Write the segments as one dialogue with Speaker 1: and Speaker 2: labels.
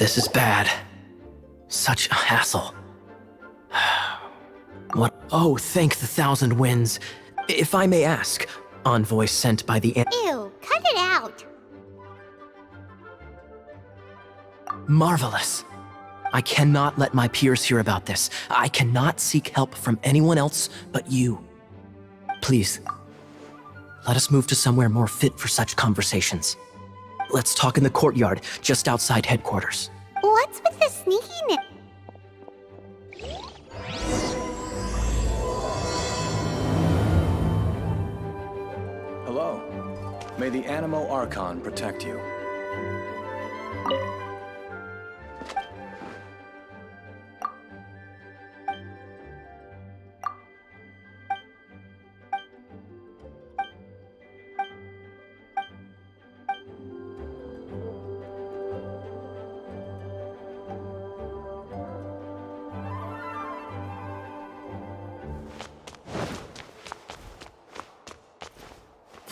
Speaker 1: This is bad. Such a hassle. What? Oh, thank the thousand winds. If I may ask, envoy sent by the
Speaker 2: Ew, cut it out.
Speaker 1: Marvelous. I cannot let my peers hear about this. I cannot seek help from anyone else but you. Please, let us move to somewhere more fit for such conversations. Let's talk in the courtyard, just outside headquarters.
Speaker 2: What's with the sneakiness?
Speaker 3: Hello. May the Animo Archon protect you.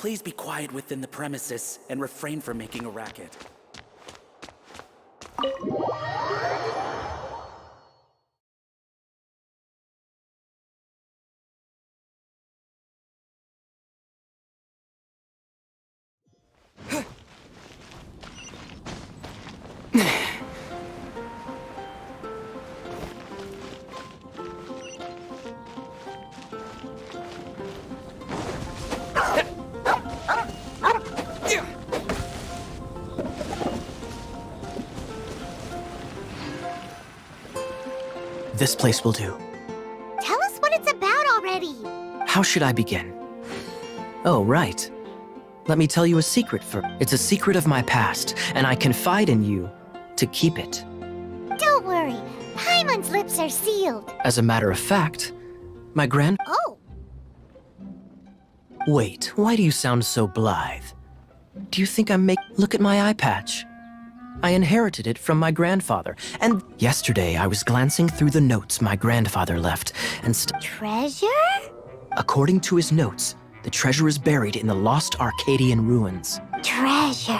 Speaker 4: Please be quiet within the premises and refrain from making a racket.
Speaker 1: This place will do.
Speaker 2: Tell us what it's about already.
Speaker 1: How should I begin? Oh, right. Let me tell you a secret It's a secret of my past, and I confide in you to keep it.
Speaker 2: Don't worry, Paimon's lips are sealed.
Speaker 1: As a matter of fact, my
Speaker 2: Oh,
Speaker 1: Wait, why do you sound so blithe? Do you think Look at my eye patch. I inherited it from my grandfather, and yesterday I was glancing through the notes my grandfather left, and
Speaker 2: treasure?
Speaker 1: according to his notes, the treasure is buried in the lost Arcadian ruins.
Speaker 2: Treasure.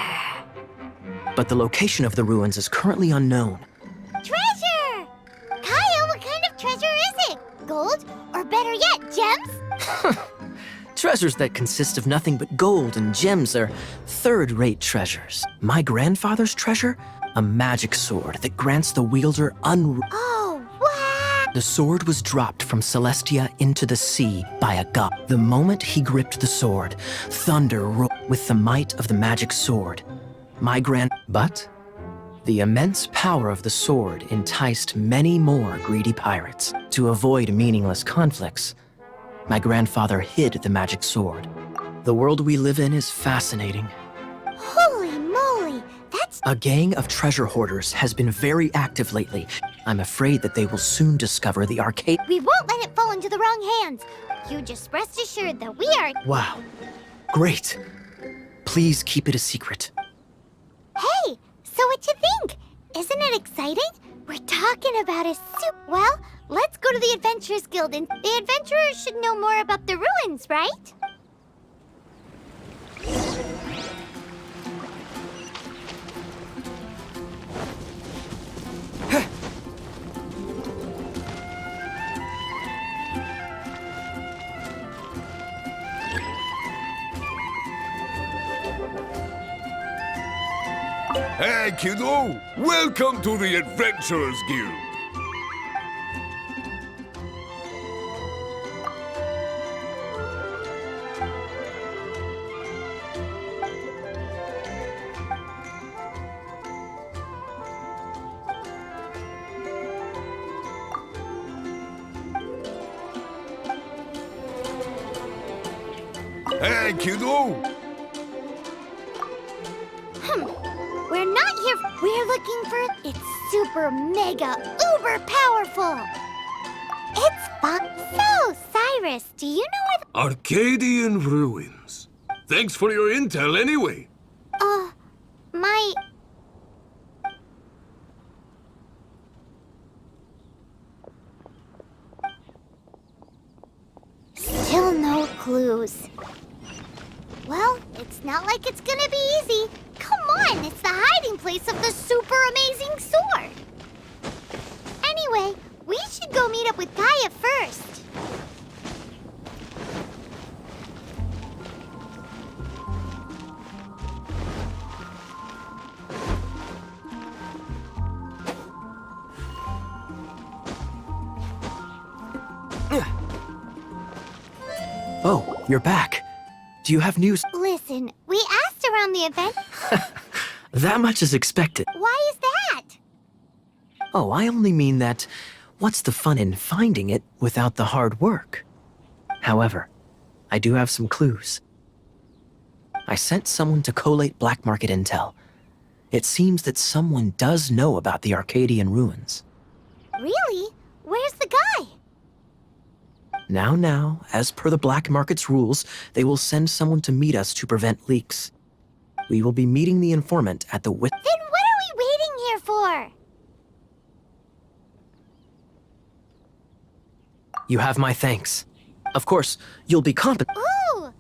Speaker 1: But the location of the ruins is currently unknown.
Speaker 2: Treasure! Kaya, what kind of treasure is it? Gold? Or better yet, gems?
Speaker 1: Treasures that consist of nothing but gold and gems are third-rate treasures. My grandfather's treasure? A magic sword that grants the wielder
Speaker 2: Oh, wow!
Speaker 1: The sword was dropped from Celestia into the sea by a god. The moment he gripped the sword, thunder roared with the might of the magic sword. But the immense power of the sword enticed many more greedy pirates. To avoid meaningless conflicts, my grandfather hid the magic sword. The world we live in is fascinating.
Speaker 2: Holy moly, that's...
Speaker 1: A gang of treasure hoarders has been very active lately. I'm afraid that they will soon discover the arcade.
Speaker 2: We won't let it fall into the wrong hands. You just rest assured that we are...
Speaker 1: Wow. Great. Please keep it a secret.
Speaker 2: Hey, so what you think? Isn't it exciting? We're talking about a Well, let's go to the Adventurers Guild, and the adventurers should know more about the ruins, right?
Speaker 5: Hey, kiddo! Welcome to the Adventurers Guild! Hey, kiddo!
Speaker 2: We're not here... We're looking for... It's super mega uber powerful! It's fun. So, Cyrus, do you know where
Speaker 5: Arcadian ruins. Thanks for your intel anyway.
Speaker 2: my... Still no clues. Well, it's not like it's gonna be easy. Come on, it's the hiding place of the super amazing sword. with Gaia first.
Speaker 1: Oh, you're back. Do you have news?
Speaker 2: Listen, we asked around the event.
Speaker 1: That much is expected.
Speaker 2: Why is that?
Speaker 1: Oh, I only mean that what's the fun in finding it without the hard work? However, I do have some clues. I sent someone to collate black market intel. It seems that someone does know about the Arcadian ruins.
Speaker 2: Really? Where's the guy?
Speaker 1: Now, as per the black market's rules, they will send someone to meet us to prevent leaks. We will be meeting the informant at the
Speaker 2: Then what are we waiting here for?
Speaker 1: You have my thanks. Of course, you'll be competent.
Speaker 2: Ooh!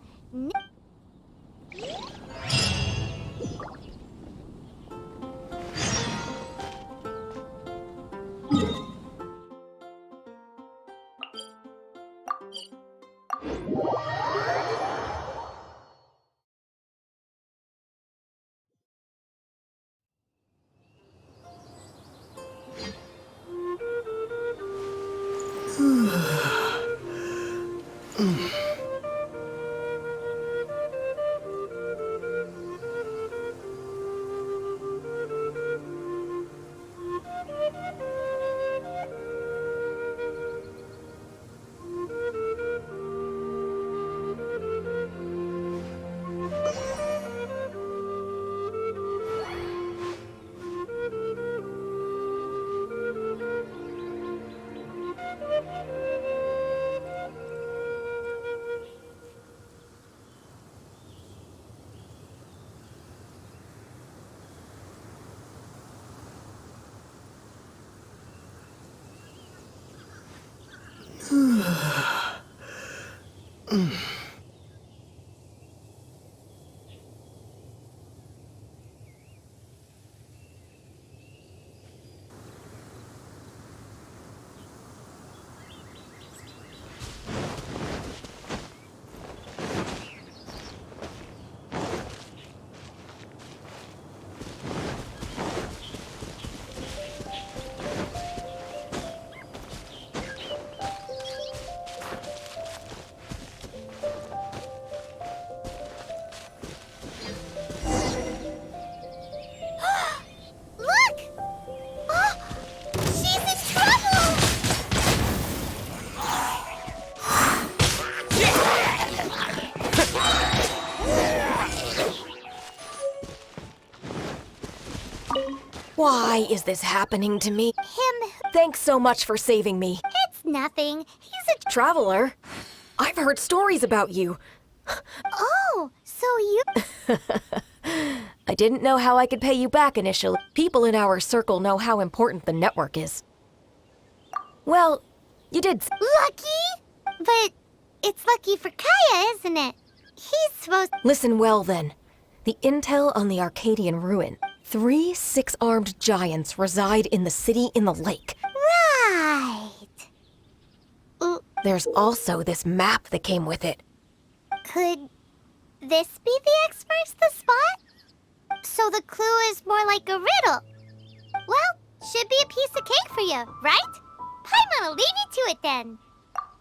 Speaker 2: Look! Oh, she's in trouble!
Speaker 6: Why is this happening to me?
Speaker 2: Him,
Speaker 6: Thanks so much for saving me.
Speaker 2: it's nothing. He's a...
Speaker 6: Traveler, I've heard stories about you.
Speaker 2: Oh, so you...
Speaker 6: I didn't know how I could pay you back initially. People in our circle know how important the network is. Well, you did.
Speaker 2: Lucky? But it's lucky for Kaya, isn't it? He's supposed...
Speaker 6: Listen well then. The intel on the Arcadian ruin. 3 six-armed giants reside in the city in the lake.
Speaker 2: Right.
Speaker 6: There's also this map that came with it.
Speaker 2: Could this be the experts the spot? So the clue is more like a riddle. Well, should be a piece of cake for you, right? Paimon'll leave you to it then.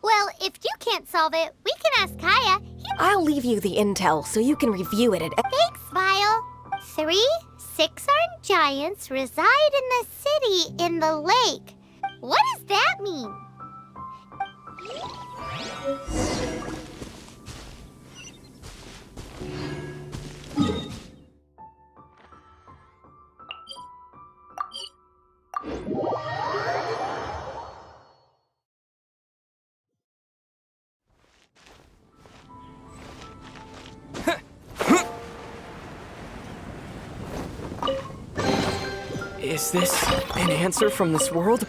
Speaker 2: Well, if you can't solve it, we can ask Kaya.
Speaker 6: I'll leave you the intel so you can review it at...
Speaker 2: Thanks, Vile. 3 six-armed giants reside in the city in the lake. What does that mean?
Speaker 7: Is this an answer from this world?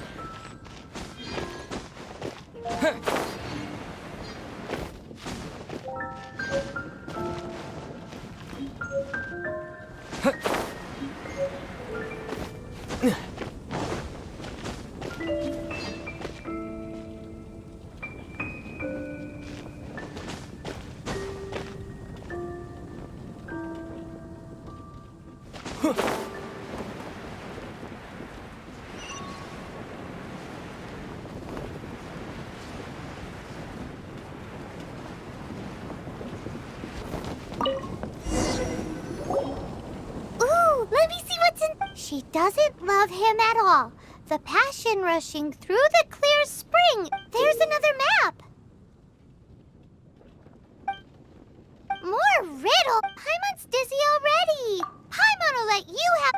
Speaker 2: Ooh, let me see what's in. She doesn't love him at all. The passion rushing through the clear spring. There's another map. More riddle. Paimon's dizzy already. Paimon will let you have.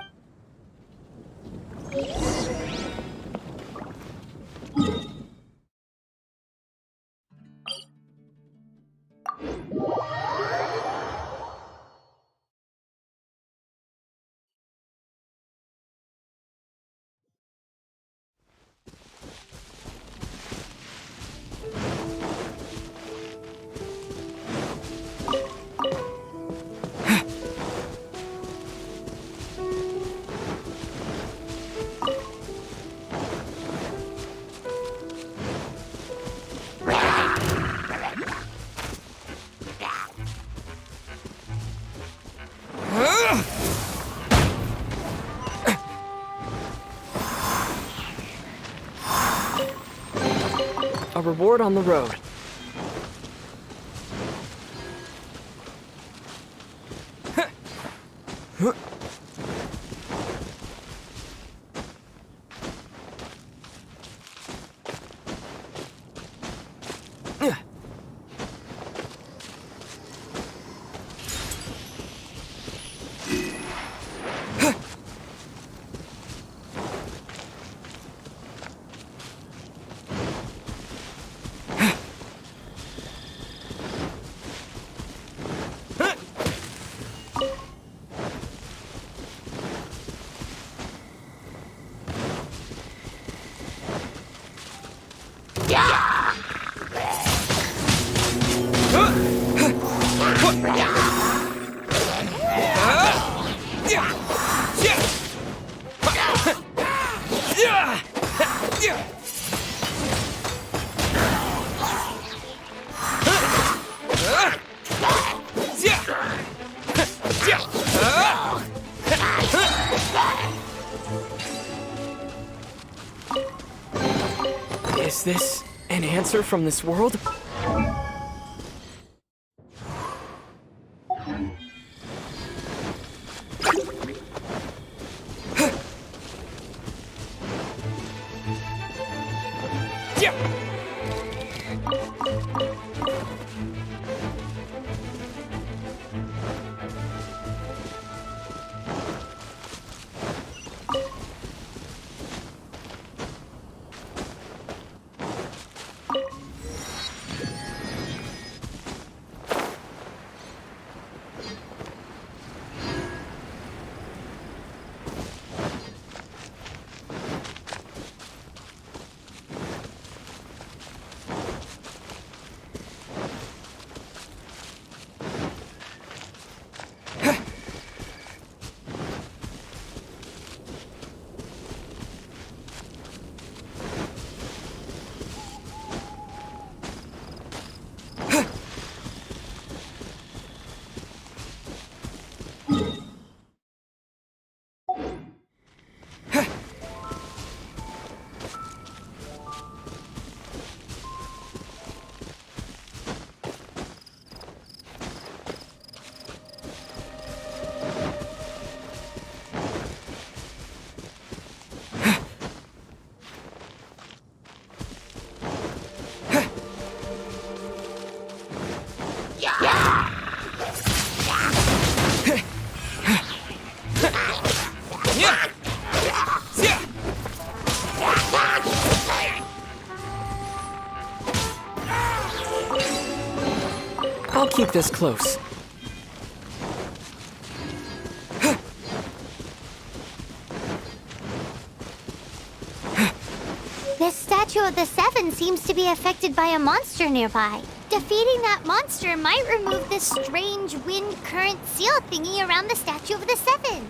Speaker 7: A reward on the road. Is this an answer from this world? I'll keep this close.
Speaker 2: This statue of the Seven seems to be affected by a monster nearby. Defeating that monster might remove this strange wind current seal thingy around the statue of the Seven.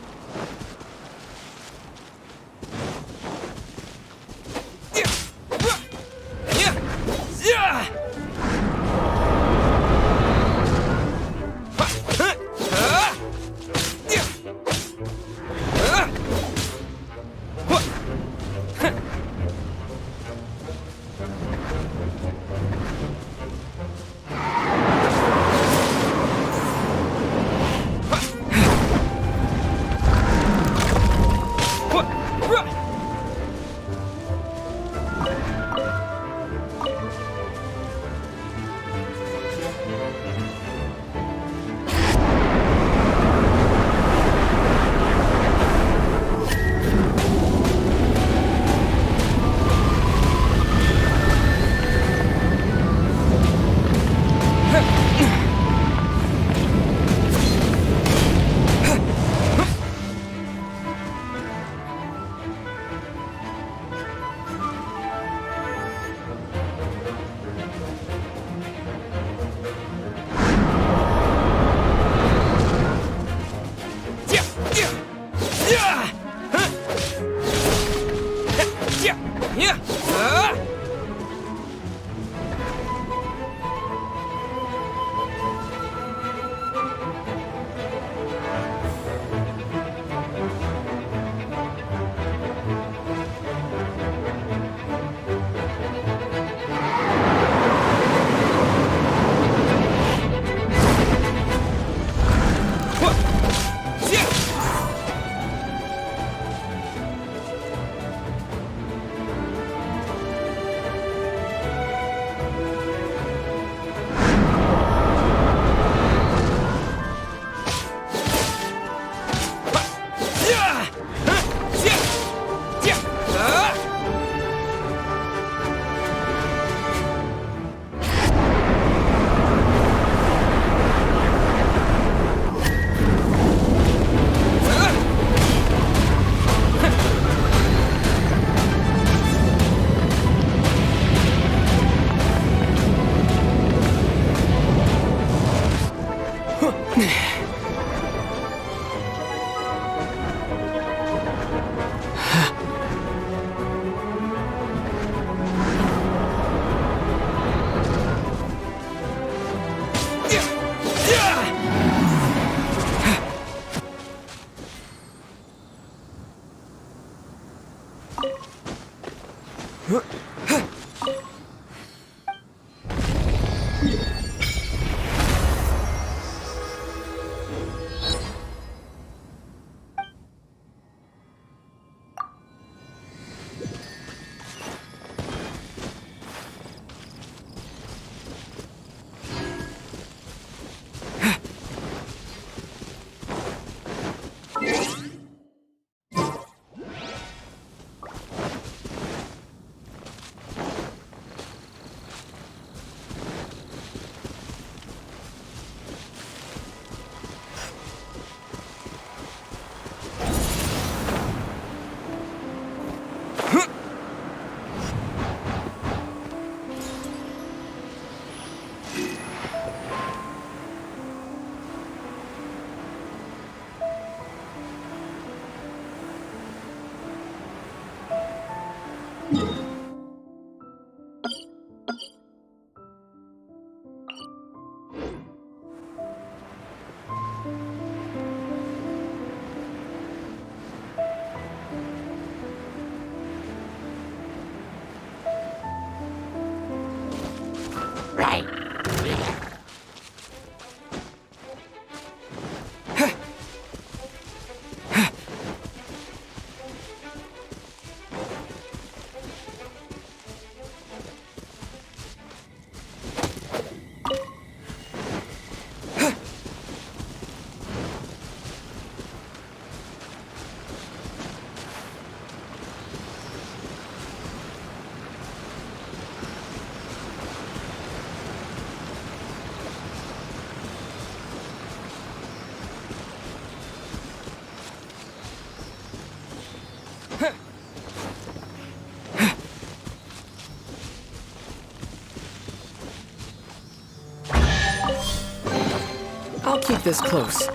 Speaker 7: I'll keep this close.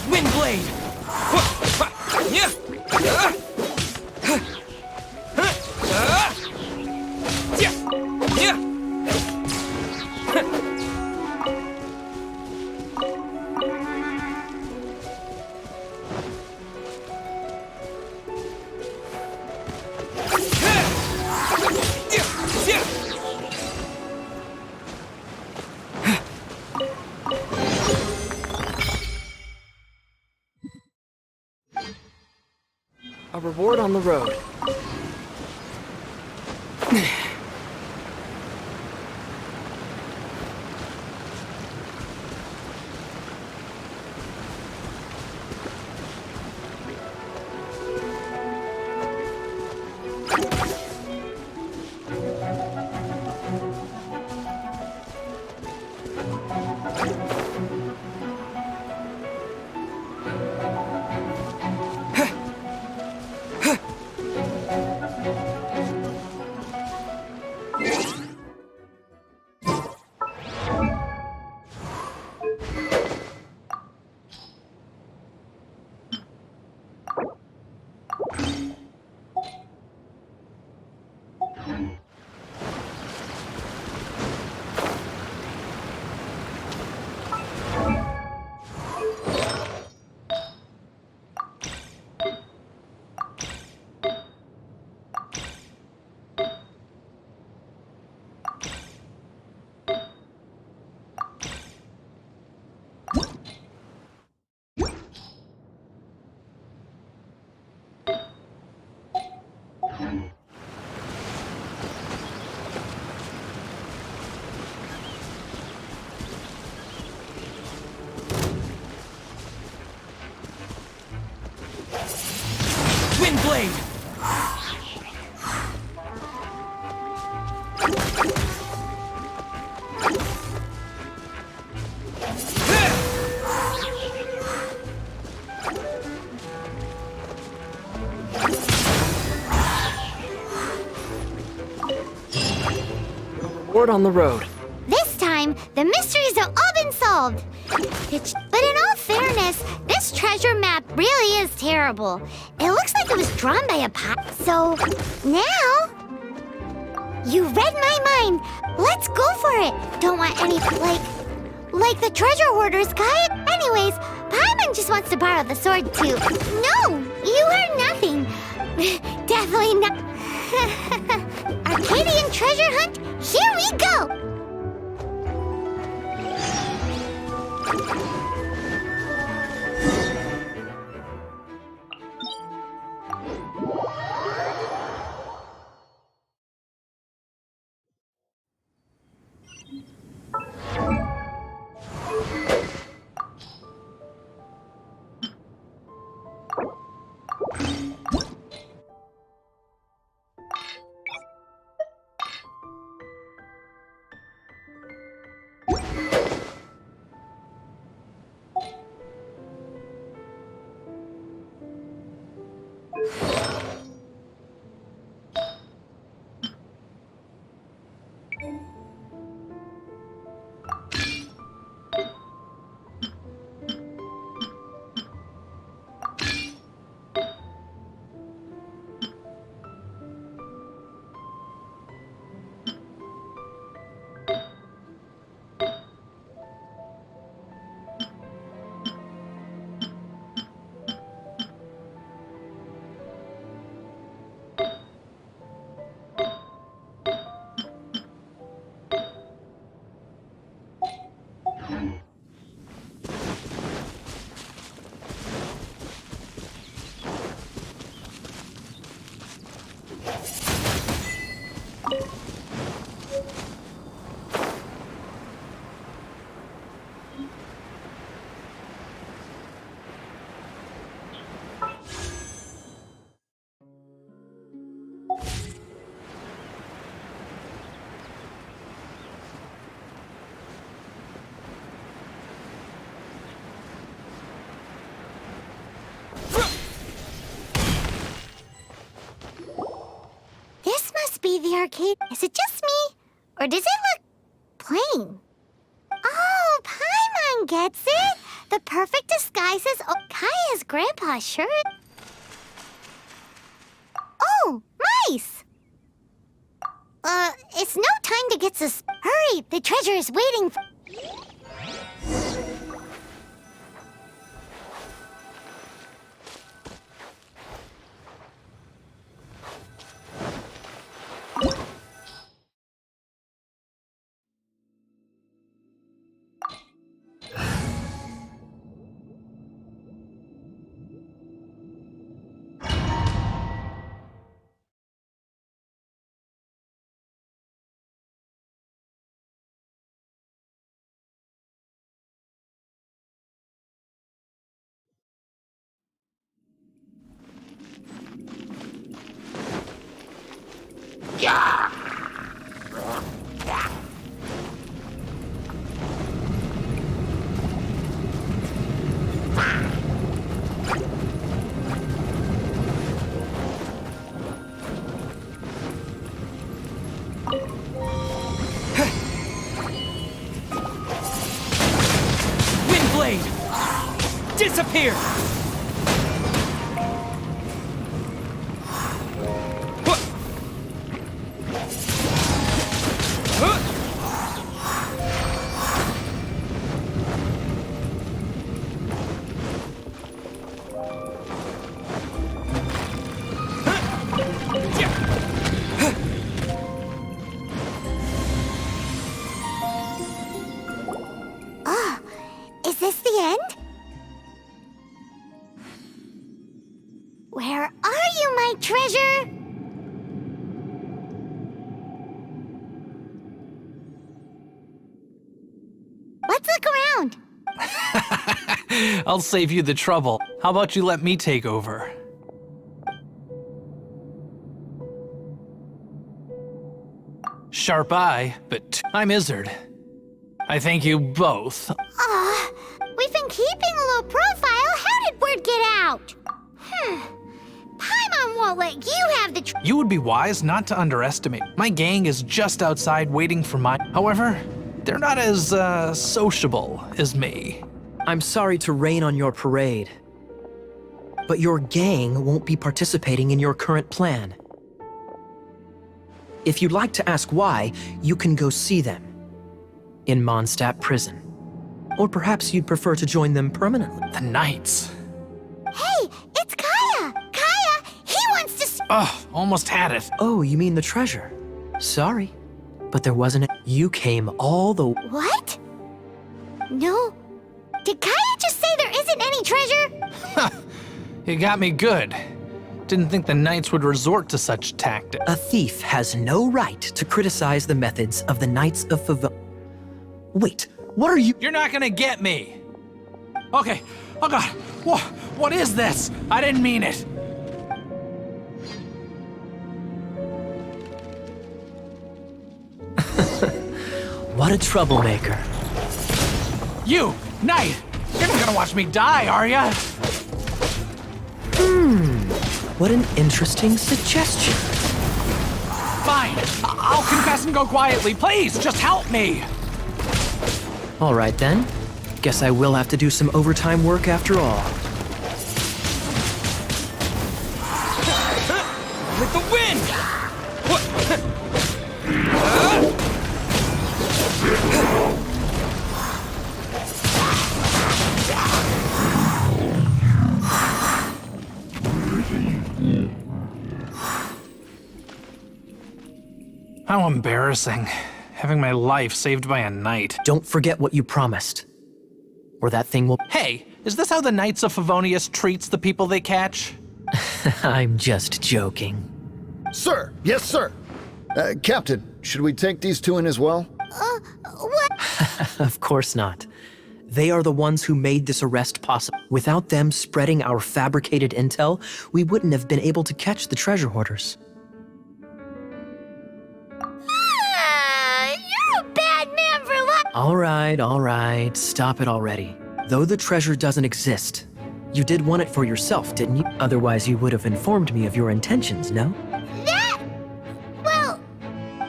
Speaker 4: Windblade!
Speaker 7: Yeah! A reward on the road.
Speaker 4: Windblade!
Speaker 7: Reward on the road.
Speaker 2: This time, the mysteries have all been solved. But in all fairness, fairness, this treasure map really is terrible. It looks like it was drawn by a pirate. So, now... You read my mind. Let's go for it. Don't want any, like the treasure hoarder's guide. Anyways, Paimon just wants to borrow the sword too. No, you heard nothing. Definitely not. Arcadian treasure hunt, here we go. Be the arcade. Is it just me? Or does it look plain? Oh, Paimon gets it! The perfect disguises Kaya's grandpa's shirt. Oh, mice! It's no time to get Hurry! The treasure is waiting for...
Speaker 7: Windblade! Disappear!
Speaker 2: Is this the end? Where are you, my treasure? Let's look around.
Speaker 8: I'll save you the trouble. How about you let me take over? Sharp eye, but I'm Izzard. I thank you both.
Speaker 2: We've been keeping a low profile. How did word get out? Paimon won't let you have the
Speaker 8: You would be wise not to underestimate. My gang is just outside waiting for mine. However, they're not as, sociable as me.
Speaker 1: I'm sorry to rain on your parade, but your gang won't be participating in your current plan. If you'd like to ask why, you can go see them in Mondstadt prison. Or perhaps you'd prefer to join them permanently.
Speaker 8: The Knights.
Speaker 2: Hey, it's Kaya! Kaya, he wants to
Speaker 8: Ugh, almost had it.
Speaker 1: Oh, you mean the treasure? Sorry, but there wasn't You came all the...
Speaker 2: What? No. Did Kaya just say there isn't any treasure?
Speaker 8: You got me good. Didn't think the Knights would resort to such tactics.
Speaker 1: A thief has no right to criticize the methods of the Knights of Favon. Wait, what are you...
Speaker 8: You're not gonna get me! Okay, oh god, what is this? I didn't mean it.
Speaker 1: What a troublemaker.
Speaker 8: You, Knight! You're not gonna watch me die, are ya?
Speaker 1: What an interesting suggestion.
Speaker 8: Fine, I'll confess and go quietly. Please, just help me!
Speaker 1: All right then. Guess I will have to do some overtime work after all.
Speaker 8: With the wind! How embarrassing. Having my life saved by a knight.
Speaker 1: Don't forget what you promised. Or that thing will...
Speaker 8: Hey, is this how the Knights of Favonius treats the people they catch?
Speaker 1: I'm just joking.
Speaker 9: Sir! Yes, sir! Captain, should we take these two in as well?
Speaker 2: What?
Speaker 1: Of course not. They are the ones who made this arrest possible. Without them spreading our fabricated intel, we wouldn't have been able to catch the treasure hoarders.
Speaker 2: You're a bad man for life.
Speaker 1: All right, stop it already. Though the treasure doesn't exist, you did want it for yourself, didn't you? Otherwise, you would have informed me of your intentions, no?
Speaker 2: Well,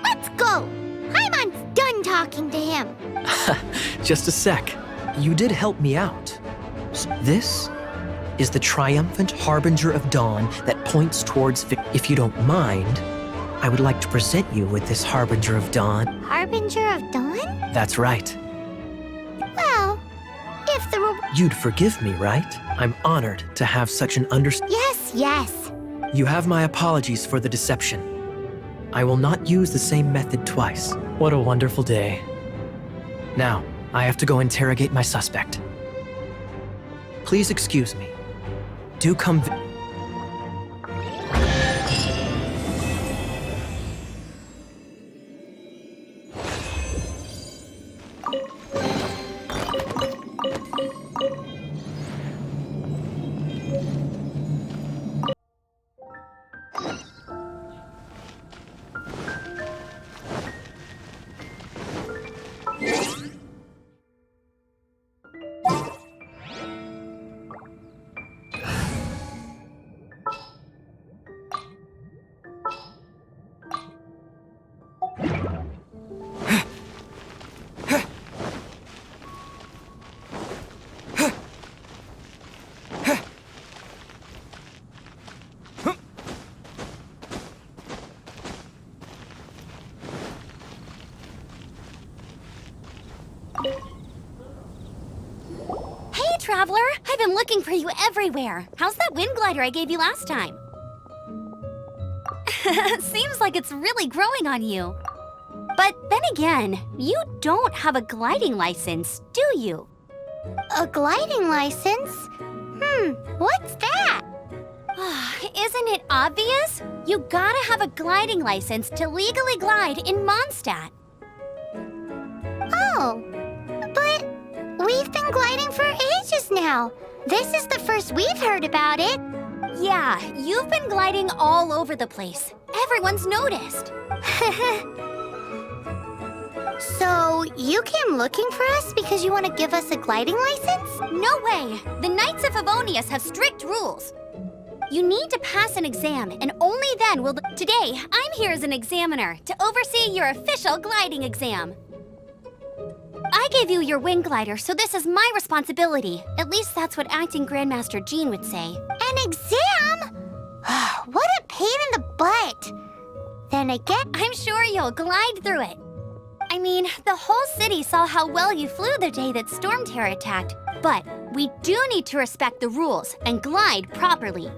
Speaker 2: let's go. Paimon's done talking to him.
Speaker 1: Just a sec. You did help me out. This is the triumphant harbinger of dawn that points towards If you don't mind, I would like to present you with this harbinger of dawn.
Speaker 2: Harbinger of Dawn?
Speaker 1: That's right.
Speaker 2: Well, if the
Speaker 1: You'd forgive me, right? I'm honored to have such an
Speaker 2: Yes.
Speaker 1: You have my apologies for the deception. I will not use the same method twice. What a wonderful day. Now, I have to go interrogate my suspect. Please excuse me. Do come...
Speaker 2: Hey, Traveler! I've been looking for you everywhere. How's that wind glider I gave you last time? Seems like it's really growing on you. But then again, you don't have a gliding license, do you? A gliding license? What's that? Isn't it obvious? You gotta have a gliding license to legally glide in Mondstadt. Oh, but we've been gliding for ages now. This is the first we've heard about it. Yeah, you've been gliding all over the place. Everyone's noticed. So, you came looking for us because you want to give us a gliding license? No way! The Knights of Favonius have strict rules. You need to pass an exam, and only then will Today, I'm here as an examiner to oversee your official gliding exam. I gave you your wing glider, so this is my responsibility. At least that's what Acting Grandmaster Jean would say. An exam? What a pain in the butt. Then again, I'm sure you'll glide through it. I mean, the whole city saw how well you flew the day that Storm Terror attacked. But we do need to respect the rules and glide properly.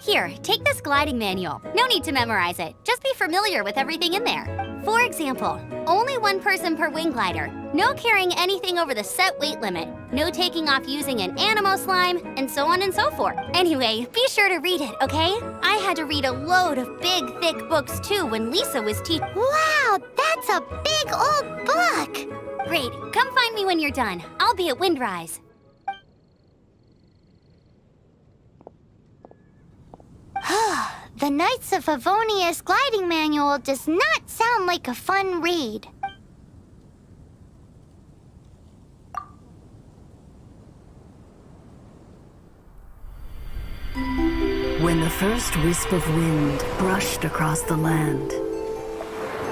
Speaker 2: Here, take this gliding manual. No need to memorize it. Just be familiar with everything in there. For example, only one person per wing glider. No carrying anything over the set weight limit. No taking off using an animo slime, and so on and so forth. Anyway, be sure to read it, okay? I had to read a load of big, thick books too when Lisa was teaching. Wow, that's a big old book! Great, come find me when you're done. I'll be at Windrise. The Knights of Favonius gliding manual does not sound like a fun read.
Speaker 10: When the first wisp of wind brushed across the land,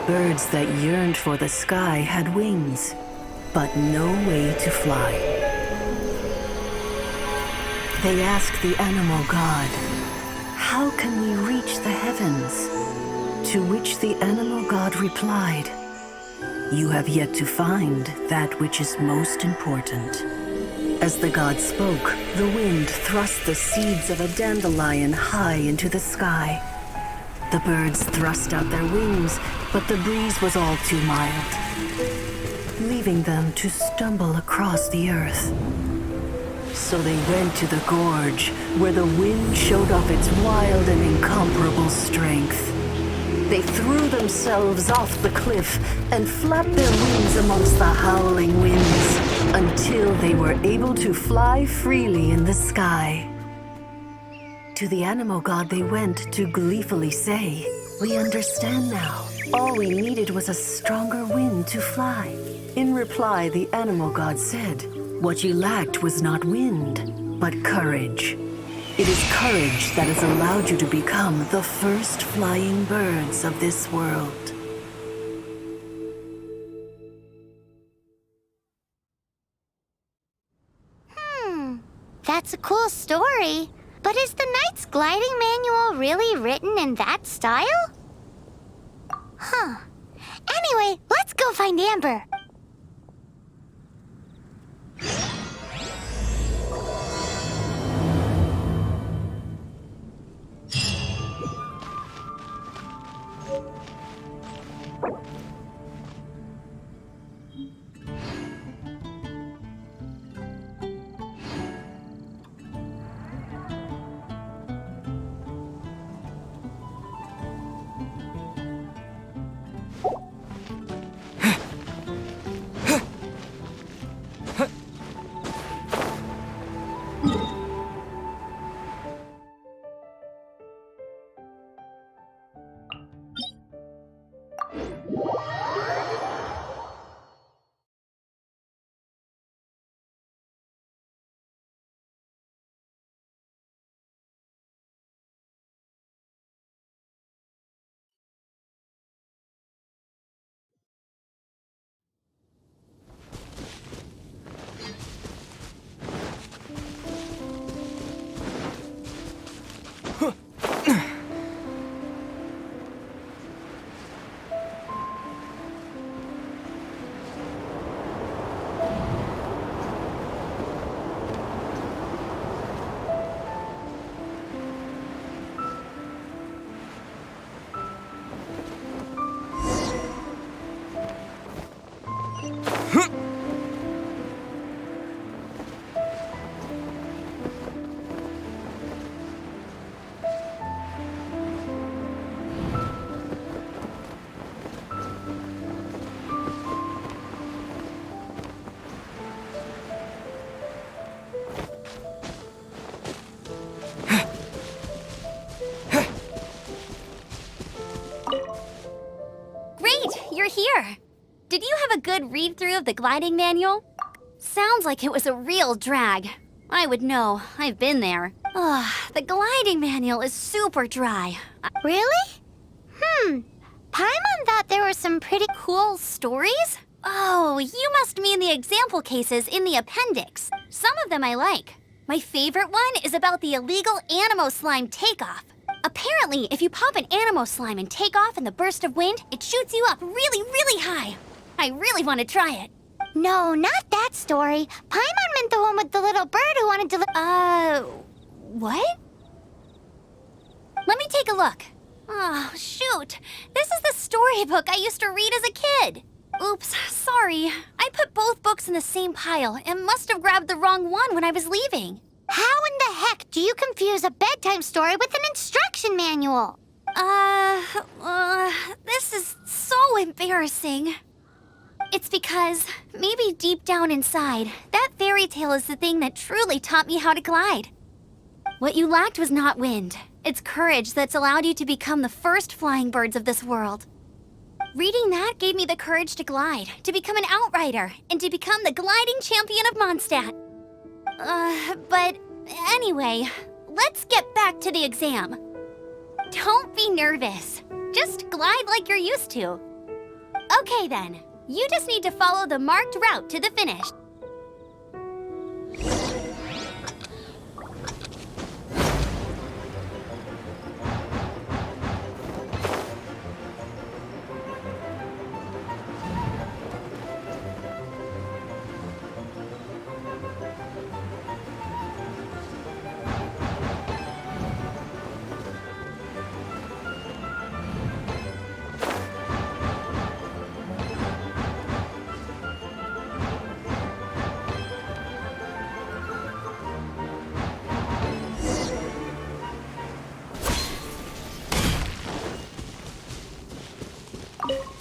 Speaker 10: birds that yearned for the sky had wings, but no way to fly. They asked the animal god, "How can we reach the heavens?" To which the animal god replied, "You have yet to find that which is most important." As the god spoke, the wind thrust the seeds of a dandelion high into the sky. The birds thrust out their wings, but the breeze was all too mild, leaving them to stumble across the earth. So they went to the gorge, where the wind showed off its wild and incomparable strength. They threw themselves off the cliff and flapped their wings amongst the howling winds until they were able to fly freely in the sky. To the animal god they went to gleefully say, "We understand now. All we needed was a stronger wind to fly." In reply, the animal god said, "What you lacked was not wind, but courage. It is courage that has allowed you to become the first flying birds of this world."
Speaker 2: That's a cool story. But is the Knight's gliding manual really written in that style? Huh. Anyway, let's go find Amber. Here. Did you have a good read-through of the gliding manual? Sounds like it was a real drag. I would know. I've been there. Ugh, the gliding manual is super dry. Really? Paimon thought there were some pretty cool stories? Oh, you must mean the example cases in the appendix. Some of them I like. My favorite one is about the illegal Animo Slime takeoff. Apparently, if you pop an Animo Slime and take off in the burst of wind, it shoots you up really, really high. I really want to try it. No, not that story. Paimon meant the one with the little bird who wanted to what? Let me take a look. Oh, shoot. This is the storybook I used to read as a kid. Oops, sorry. I put both books in the same pile and must have grabbed the wrong one when I was leaving. How in the heck do you confuse a bedtime story with an instruction manual? This is so embarrassing. It's because, maybe deep down inside, that fairy tale is the thing that truly taught me how to glide. What you lacked was not wind. It's courage that's allowed you to become the first flying birds of this world. Reading that gave me the courage to glide, to become an outrider, and to become the gliding champion of Mondstadt. But anyway, let's get back to the exam. Don't be nervous. Just glide like you're used to. Okay then, you just need to follow the marked route to the finish.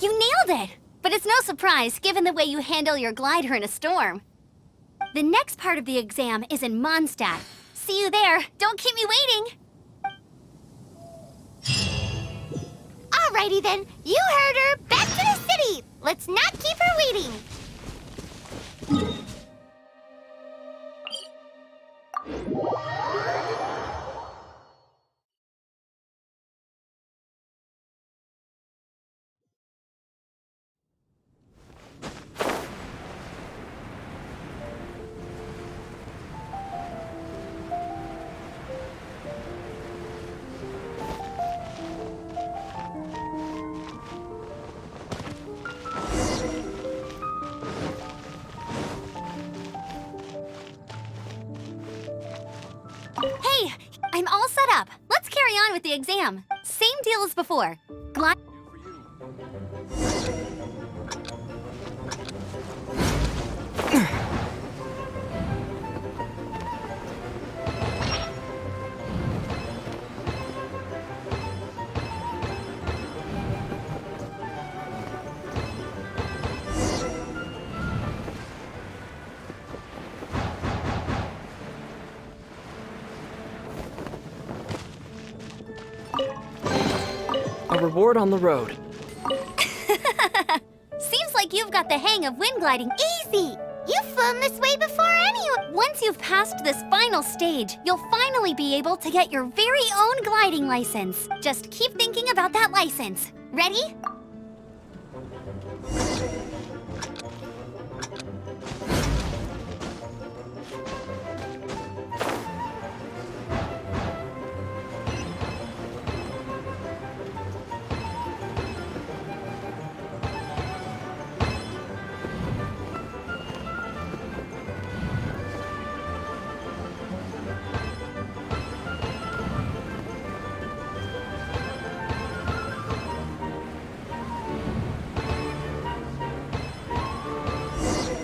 Speaker 2: You nailed it! But it's no surprise, given the way you handle your glider in a storm. The next part of the exam is in Mondstadt. See you there. Don't keep me waiting. Alrighty then. You heard her. Back to the city. Let's not keep her waiting. Hey, I'm all set up. Let's carry on with the exam. Same deal as before. Glide.
Speaker 7: A reward on the road.
Speaker 2: Seems like you've got the hang of wind gliding. Easy! You've flown this way before anyone. Once you've passed this final stage, you'll finally be able to get your very own gliding license. Just keep thinking about that license. Ready?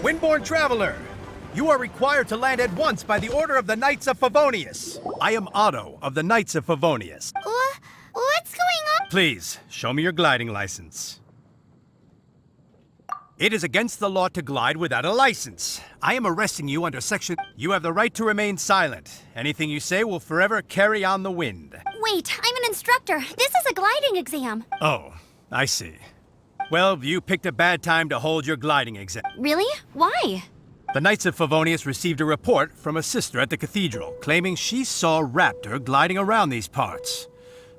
Speaker 11: Windborne traveler, you are required to land at once by the order of the Knights of Favonius. I am Otto of the Knights of Favonius.
Speaker 2: What's going on?
Speaker 11: Please, show me your gliding license. It is against the law to glide without a license. I am arresting you under section... You have the right to remain silent. Anything you say will forever carry on the wind.
Speaker 2: Wait, I'm an instructor. This is a gliding exam.
Speaker 11: Oh, I see. Well, you picked a bad time to hold your gliding exam.
Speaker 2: Really? Why?
Speaker 11: The Knights of Favonius received a report from a sister at the cathedral, claiming she saw Raptor gliding around these parts.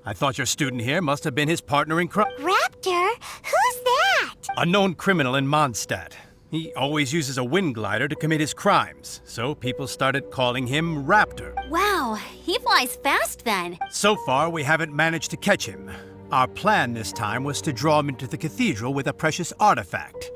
Speaker 11: I thought your student here must have been his partner in crime.
Speaker 2: Raptor? Who's that?
Speaker 11: A known criminal in Mondstadt. He always uses a wind glider to commit his crimes, so people started calling him Raptor.
Speaker 2: Wow, he flies fast then.
Speaker 11: So far, we haven't managed to catch him. Our plan this time was to draw him into the cathedral with a precious artifact,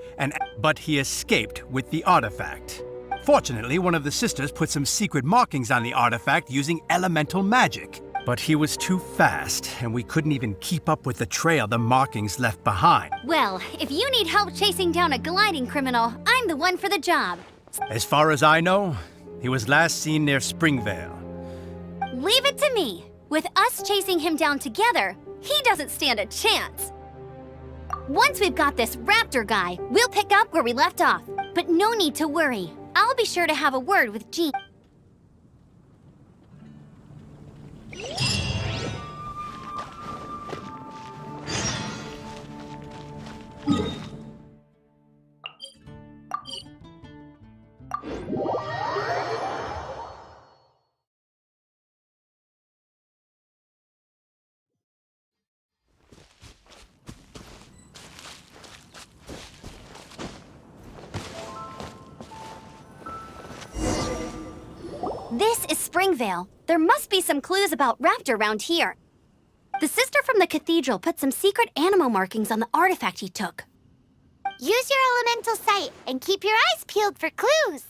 Speaker 11: but he escaped with the artifact. Fortunately, one of the sisters put some secret markings on the artifact using elemental magic. But he was too fast, and we couldn't even keep up with the trail the markings left behind.
Speaker 2: Well, if you need help chasing down a gliding criminal, I'm the one for the job.
Speaker 11: As far as I know, he was last seen near Springvale.
Speaker 2: Leave it to me. With us chasing him down together, he doesn't stand a chance. Once we've got this Raptor guy, we'll pick up where we left off. But no need to worry. I'll be sure to have a word with Jean. This is Springvale. There must be some clues about Raptor around here. The sister from the cathedral put some secret animal markings on the artifact he took. Use your elemental sight and keep your eyes peeled for clues.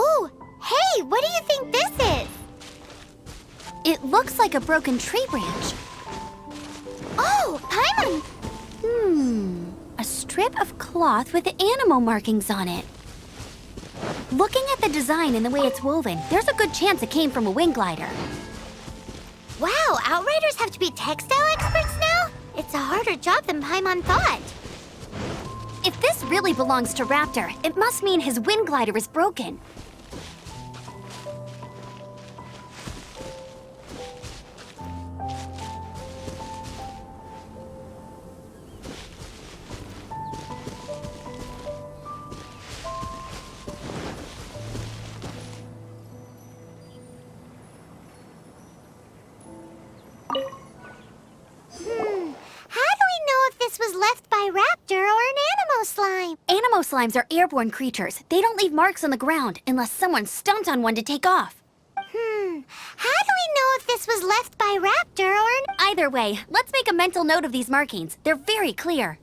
Speaker 2: Ooh, hey, what do you think this is? It looks like a broken tree branch. Oh, Paimon! A strip of cloth with animal markings on it. Looking at the design and the way it's woven, there's a good chance it came from a wing glider. Wow, Outriders have to be textile experts now? It's a harder job than Paimon thought. If this really belongs to Raptor, it must mean his wind glider is broken. Was left by Raptor or an Animo Slime. Animo Slimes are airborne creatures. They don't leave marks on the ground unless someone stomped on one to take off. How do we know if this was left by Raptor or an... Either way, let's make a mental note of these markings. They're very clear.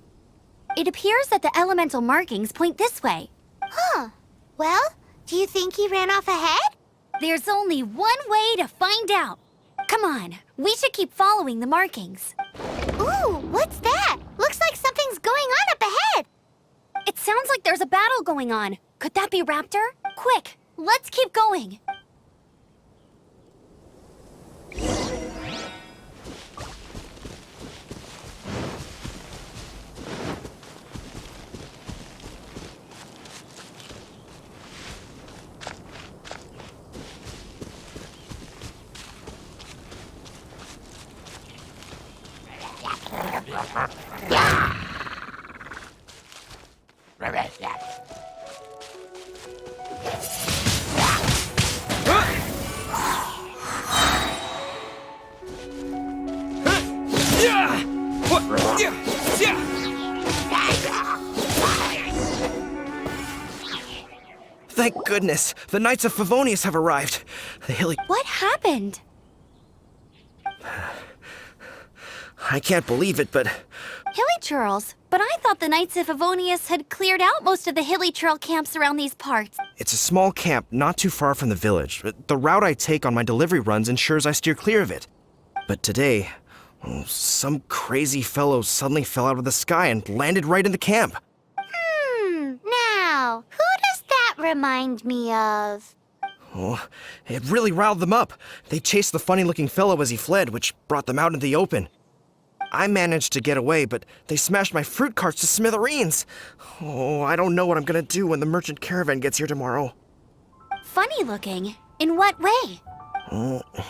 Speaker 2: It appears that the elemental markings point this way. Huh. Well, do you think he ran off ahead? There's only one way to find out. Come on, we should keep following the markings. Ooh, what's that? Looks like something's going on up ahead. It sounds like there's a battle going on. Could that be Raptor? Quick, let's keep going.
Speaker 12: Thank goodness, the Knights of Favonius have arrived. The hilly...
Speaker 2: What happened?
Speaker 12: I can't believe it, but...
Speaker 2: Hilly Churls? But I thought the Knights of Favonius had cleared out most of the Hilly Churl camps around these parts.
Speaker 12: It's a small camp not too far from the village. The route I take on my delivery runs ensures I steer clear of it. But today, some crazy fellow suddenly fell out of the sky and landed right in the camp.
Speaker 2: Now, who does that remind me of?
Speaker 12: Oh, it really riled them up. They chased the funny-looking fellow as he fled, which brought them out into the open. I managed to get away, but they smashed my fruit carts to smithereens. Oh, I don't know what I'm gonna do when the merchant caravan gets here tomorrow.
Speaker 2: Funny looking? In what way?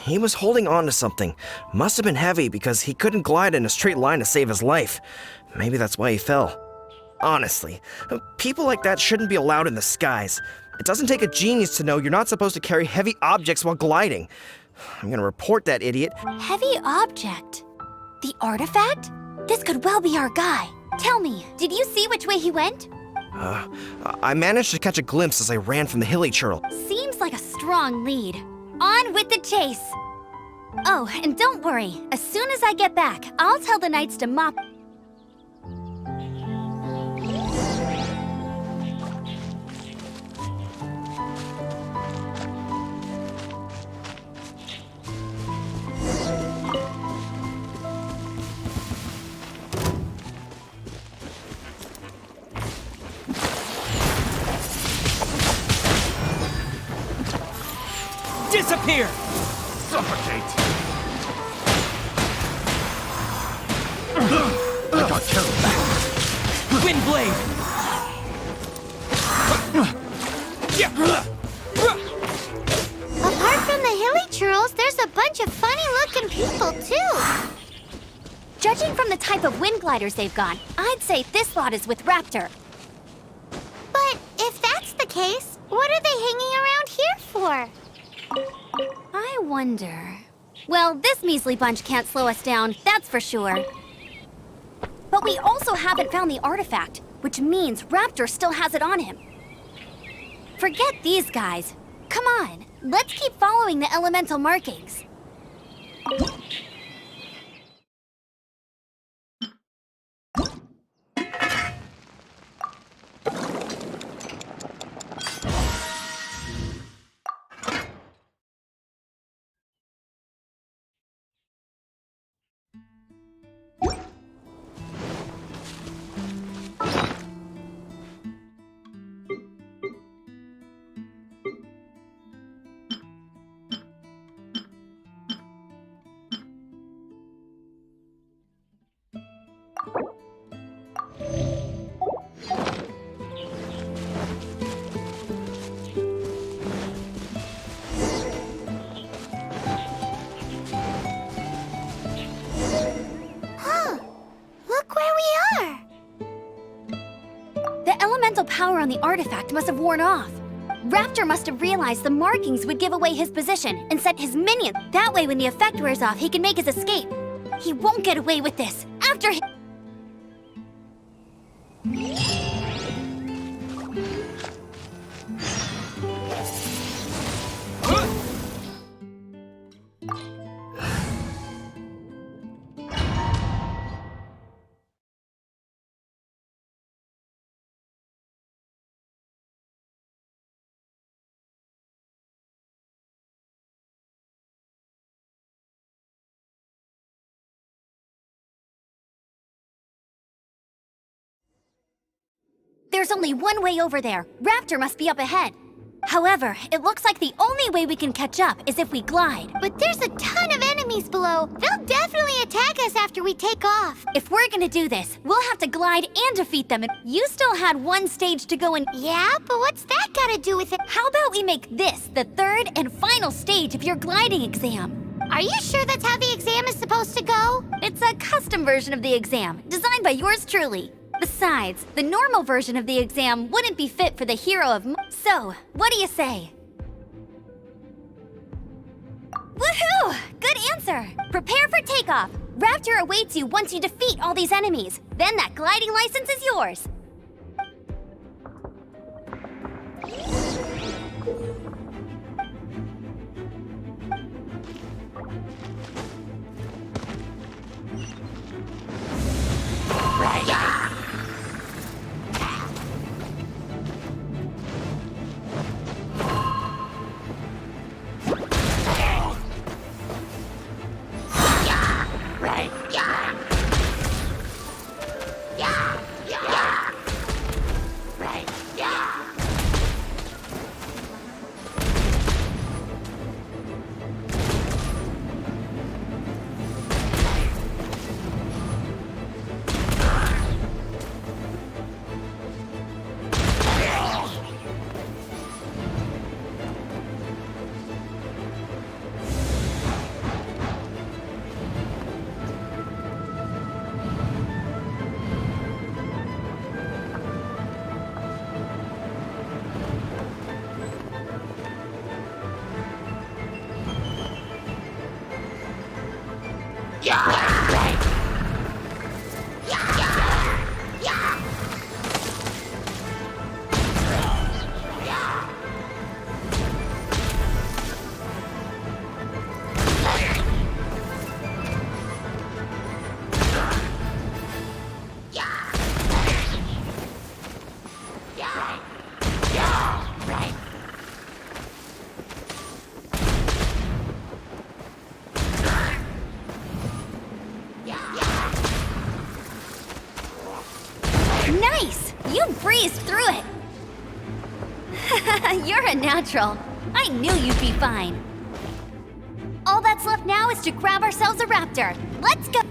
Speaker 12: He was holding on to something. Must have been heavy because he couldn't glide in a straight line to save his life. Maybe that's why he fell. Honestly, people like that shouldn't be allowed in the skies. It doesn't take a genius to know you're not supposed to carry heavy objects while gliding. I'm gonna report that idiot.
Speaker 2: Heavy object? The artifact? This could well be our guy. Tell me, did you see which way he went?
Speaker 12: I managed to catch a glimpse as I ran from the hilly churl.
Speaker 2: Seems like a strong lead. On with the chase! Oh, and don't worry. As soon as I get back, I'll tell the knights to mop.
Speaker 7: Disappear!
Speaker 5: Suffocate!
Speaker 9: I got carried.
Speaker 7: Wind blade!
Speaker 2: Apart from the hilly churls, there's a bunch of funny-looking people, too. Judging from the type of wind gliders they've got, I'd say this lot is with Raptor. But if that's the case, what are they hanging around here for? I wonder... Well, this measly bunch can't slow us down, that's for sure. But we also haven't found the artifact, which means Raptor still has it on him. Forget these guys. Come on, let's keep following the elemental markings. Power on the artifact must have worn off. Raptor must have realized the markings would give away his position and sent his minion. That way, when the effect wears off, he can make his escape. He won't get away with this. After him. There's only one way over there. Raptor must be up ahead. However, it looks like the only way we can catch up is if we glide. But there's a ton of enemies below. They'll definitely attack us after we take off. If we're gonna do this, we'll have to glide and defeat them. You still had one stage to go in. Yeah, but what's that gotta do with it? How about we make this the third and final stage of your gliding exam? Are you sure that's how the exam is supposed to go? It's a custom version of the exam, designed by yours truly. Besides, the normal version of the exam wouldn't be fit for the hero of So, what do you say? Woohoo! Good answer! Prepare for takeoff! Raptor awaits you once you defeat all these enemies. Then that gliding license is yours! Nice! You breezed through it! You're a natural. I knew you'd be fine. All that's left now is to grab ourselves a raptor. Let's go!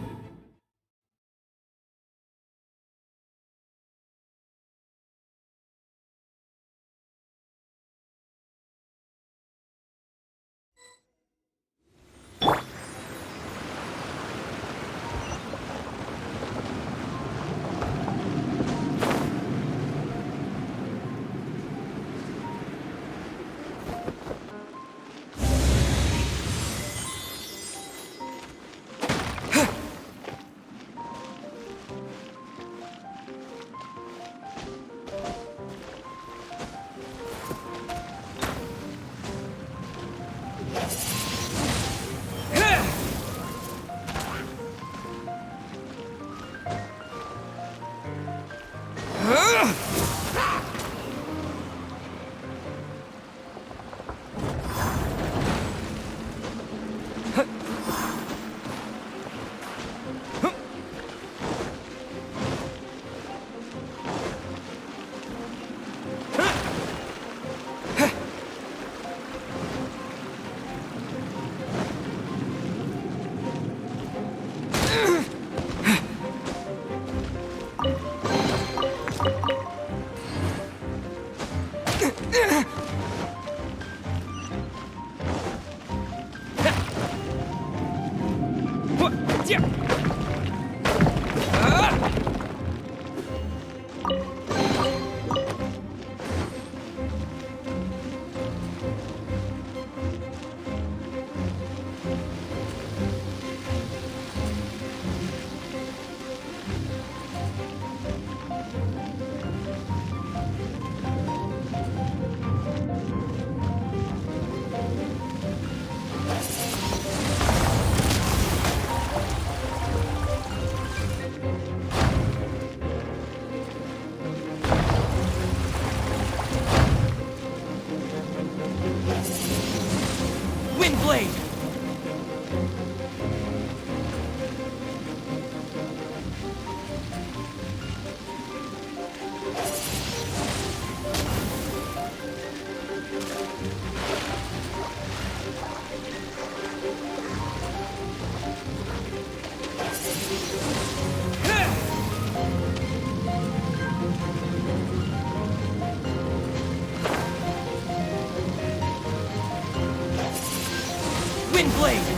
Speaker 7: Windblade! Windblade!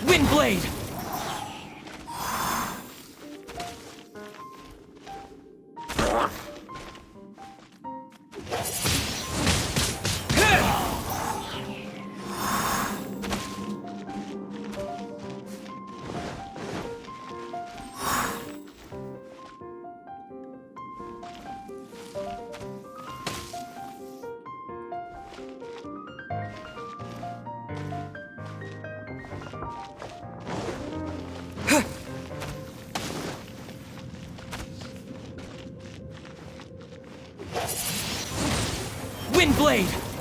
Speaker 7: Windblade! Lightning Blade!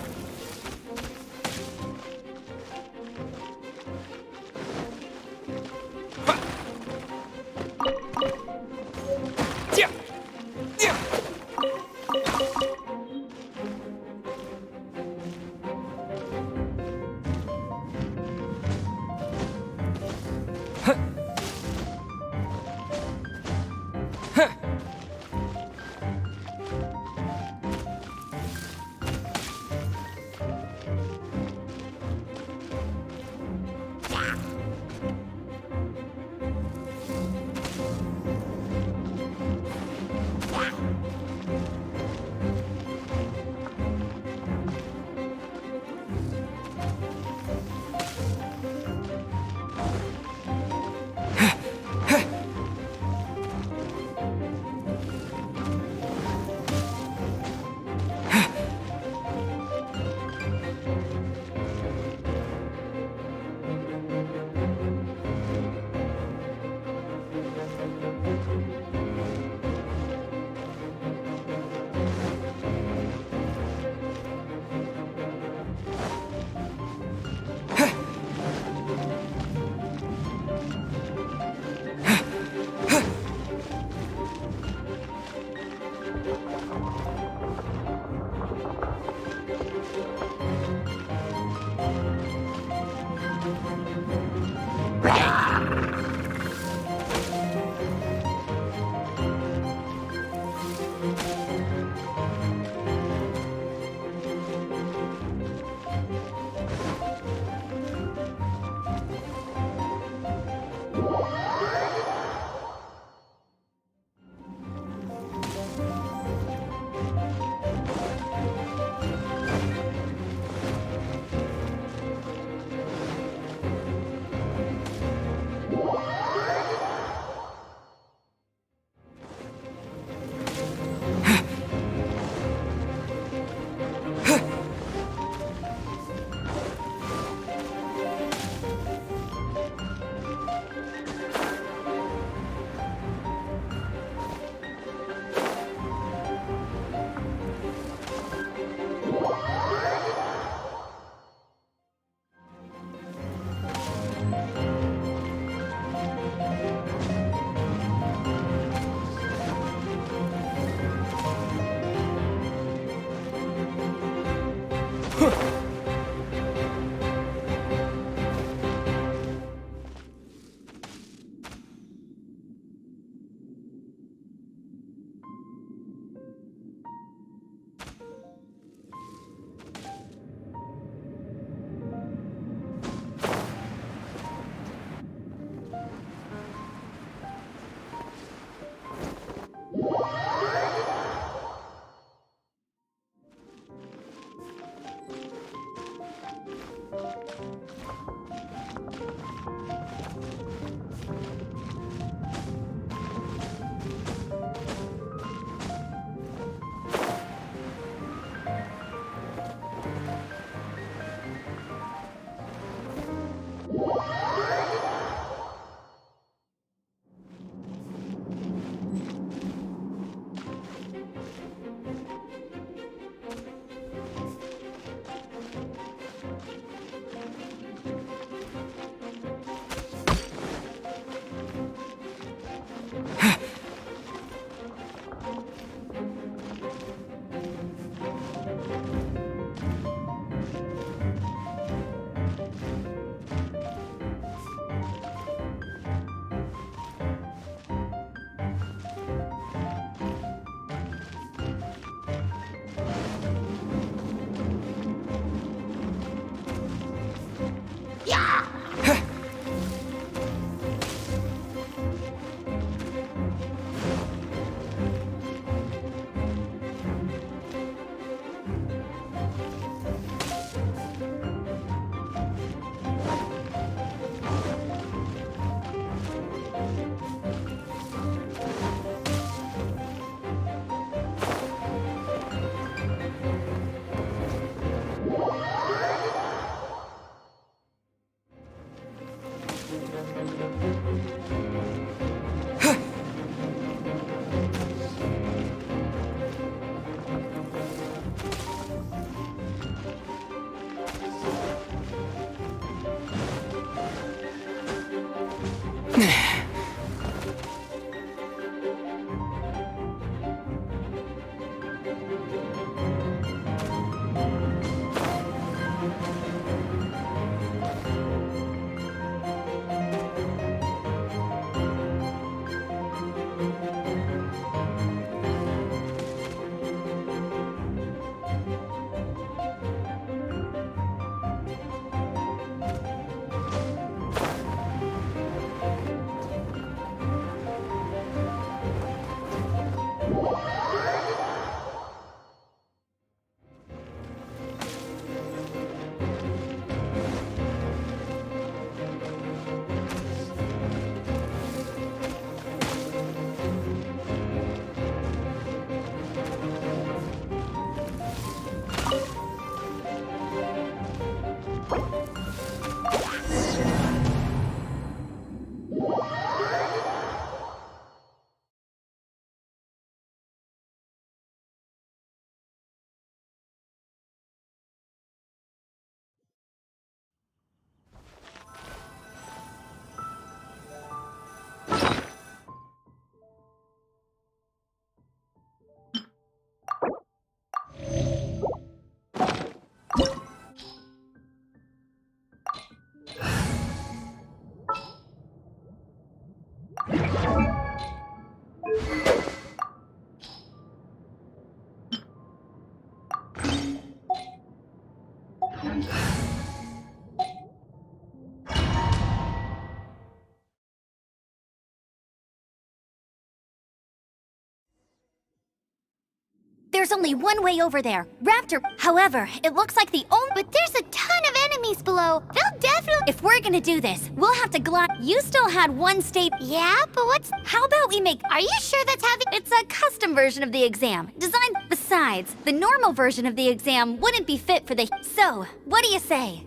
Speaker 2: There's only one way over there. Raptor. However, it looks like the only... But there's a ton of enemies below. They'll definitely... If we're gonna do this, we'll have to glide... You still had one state... Yeah, but what's... How about we make... Are you sure that's how the... It's a custom version of the exam. Designed... Besides, the normal version of the exam wouldn't be fit for the... So, what do you say?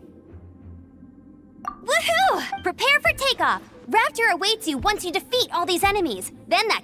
Speaker 2: Woohoo! Prepare for takeoff. Raptor awaits you once you defeat all these enemies. Then that...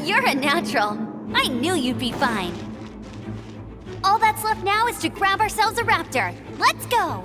Speaker 2: You're a natural. I knew you'd be fine. All that's left now is to grab ourselves a raptor. Let's go!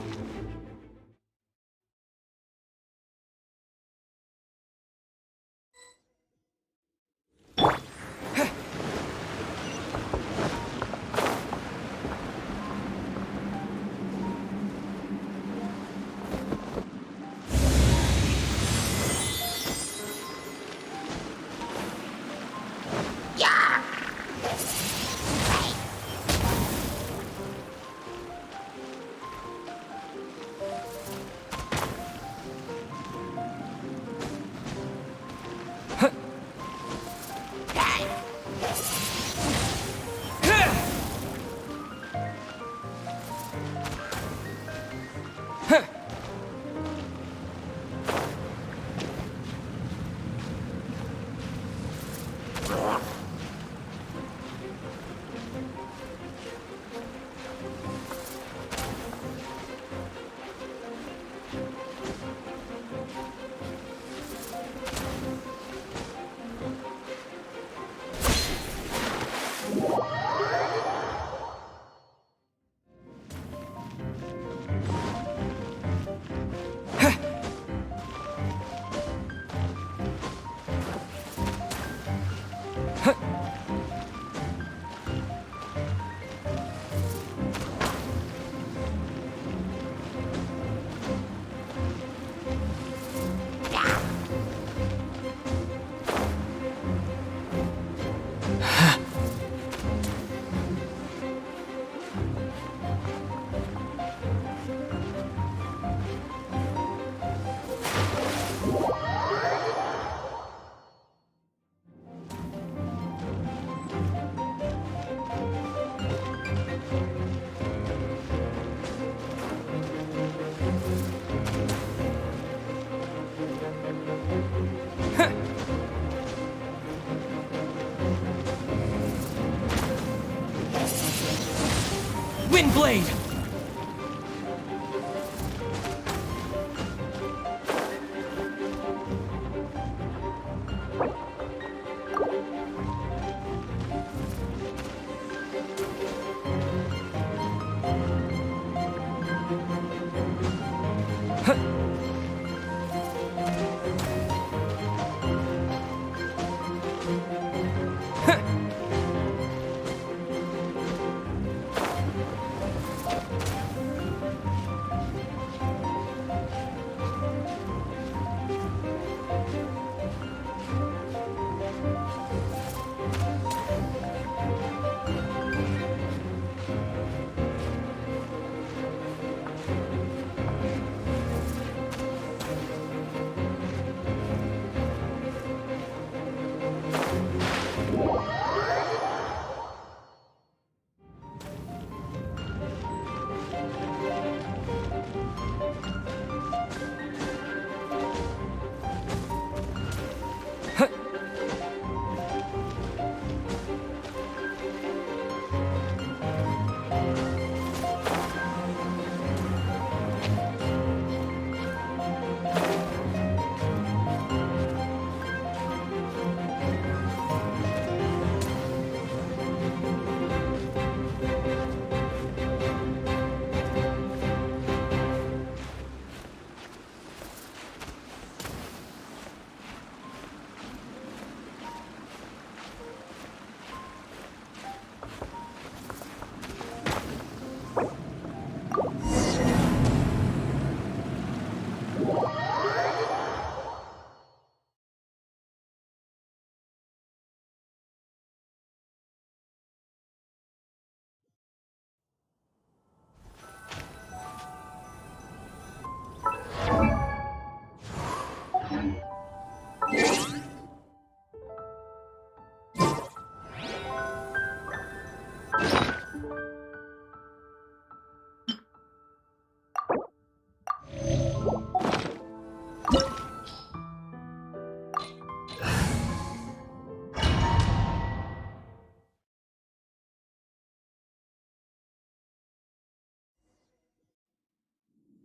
Speaker 7: Wind Blade!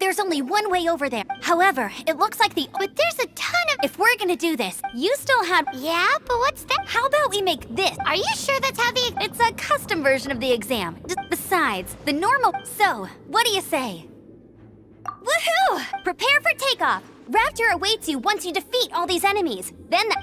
Speaker 2: There's only one way over there. However, it looks like But there's a ton of... If we're gonna do this, you still have... Yeah, but what's that? How about we make this? Are you sure that's how the... It's a custom version of the exam. Besides, the normal... So, what do you say? Woohoo! Prepare for takeoff. Raptor awaits you once you defeat all these enemies. Then the...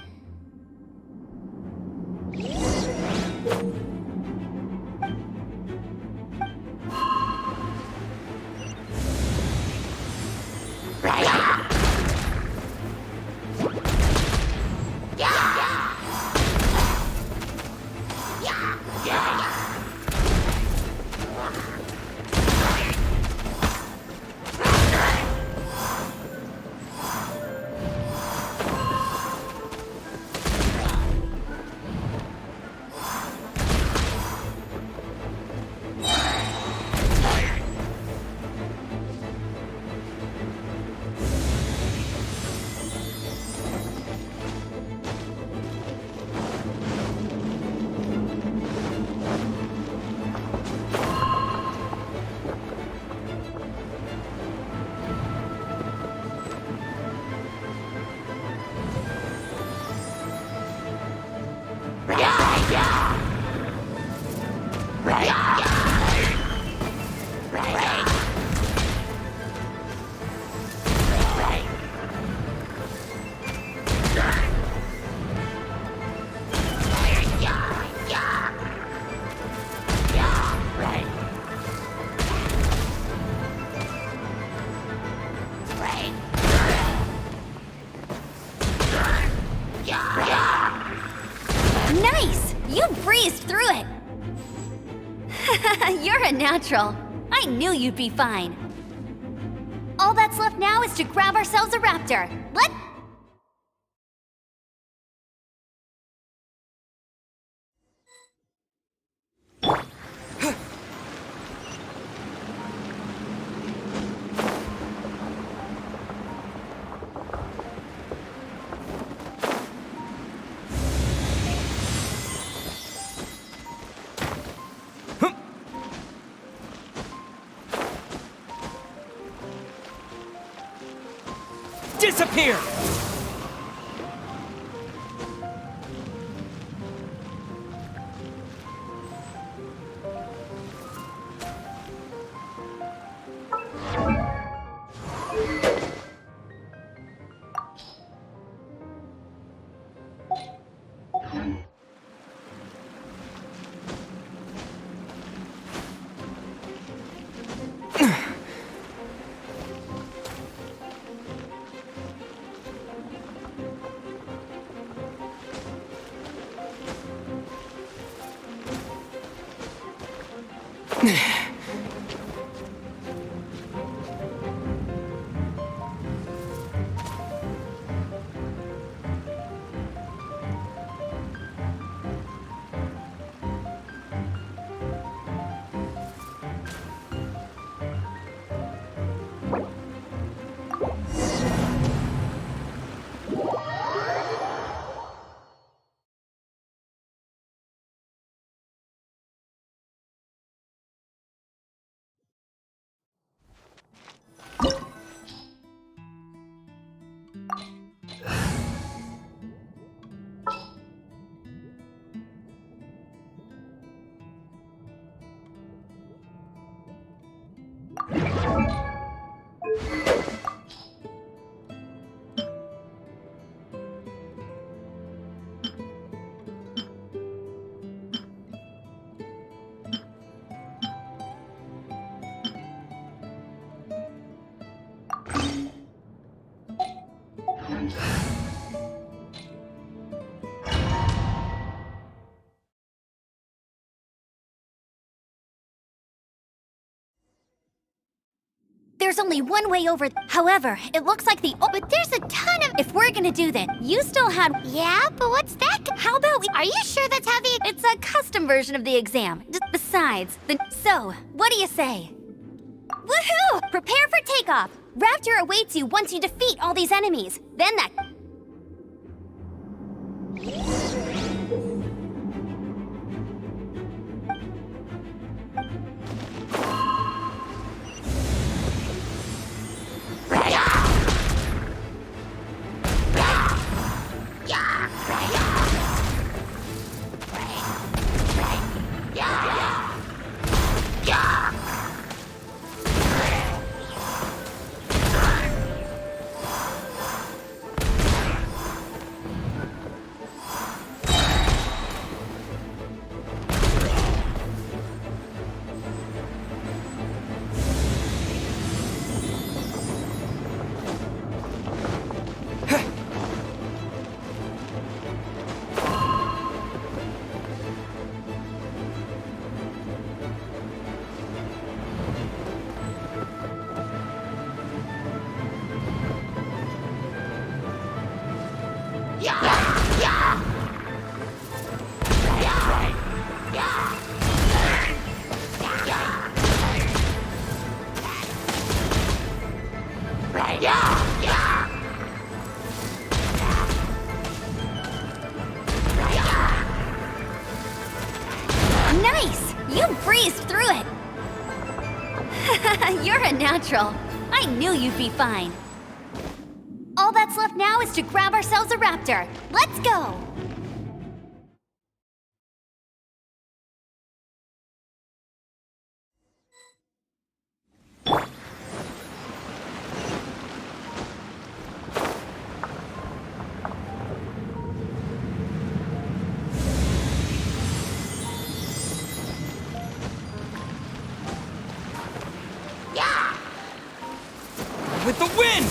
Speaker 2: Nice! You breezed through it! You're a natural. I knew you'd be fine. All that's left now is to grab ourselves a raptor. Let's...
Speaker 7: disappear!
Speaker 2: There's only one way over. However, it looks like the. Oh, but there's a ton of. If we're gonna do that, you still had. Yeah, but what's that? How about we. Are you sure that's how the. It's a custom version of the exam. Besides, So, what do you say? Woohoo! Prepare for takeoff. Raptor awaits you once you defeat all these enemies. Then that. Nice! You breezed through it! You're a natural. I knew you'd be fine. All that's left now is to grab ourselves a raptor. Let's go!
Speaker 7: With the wind!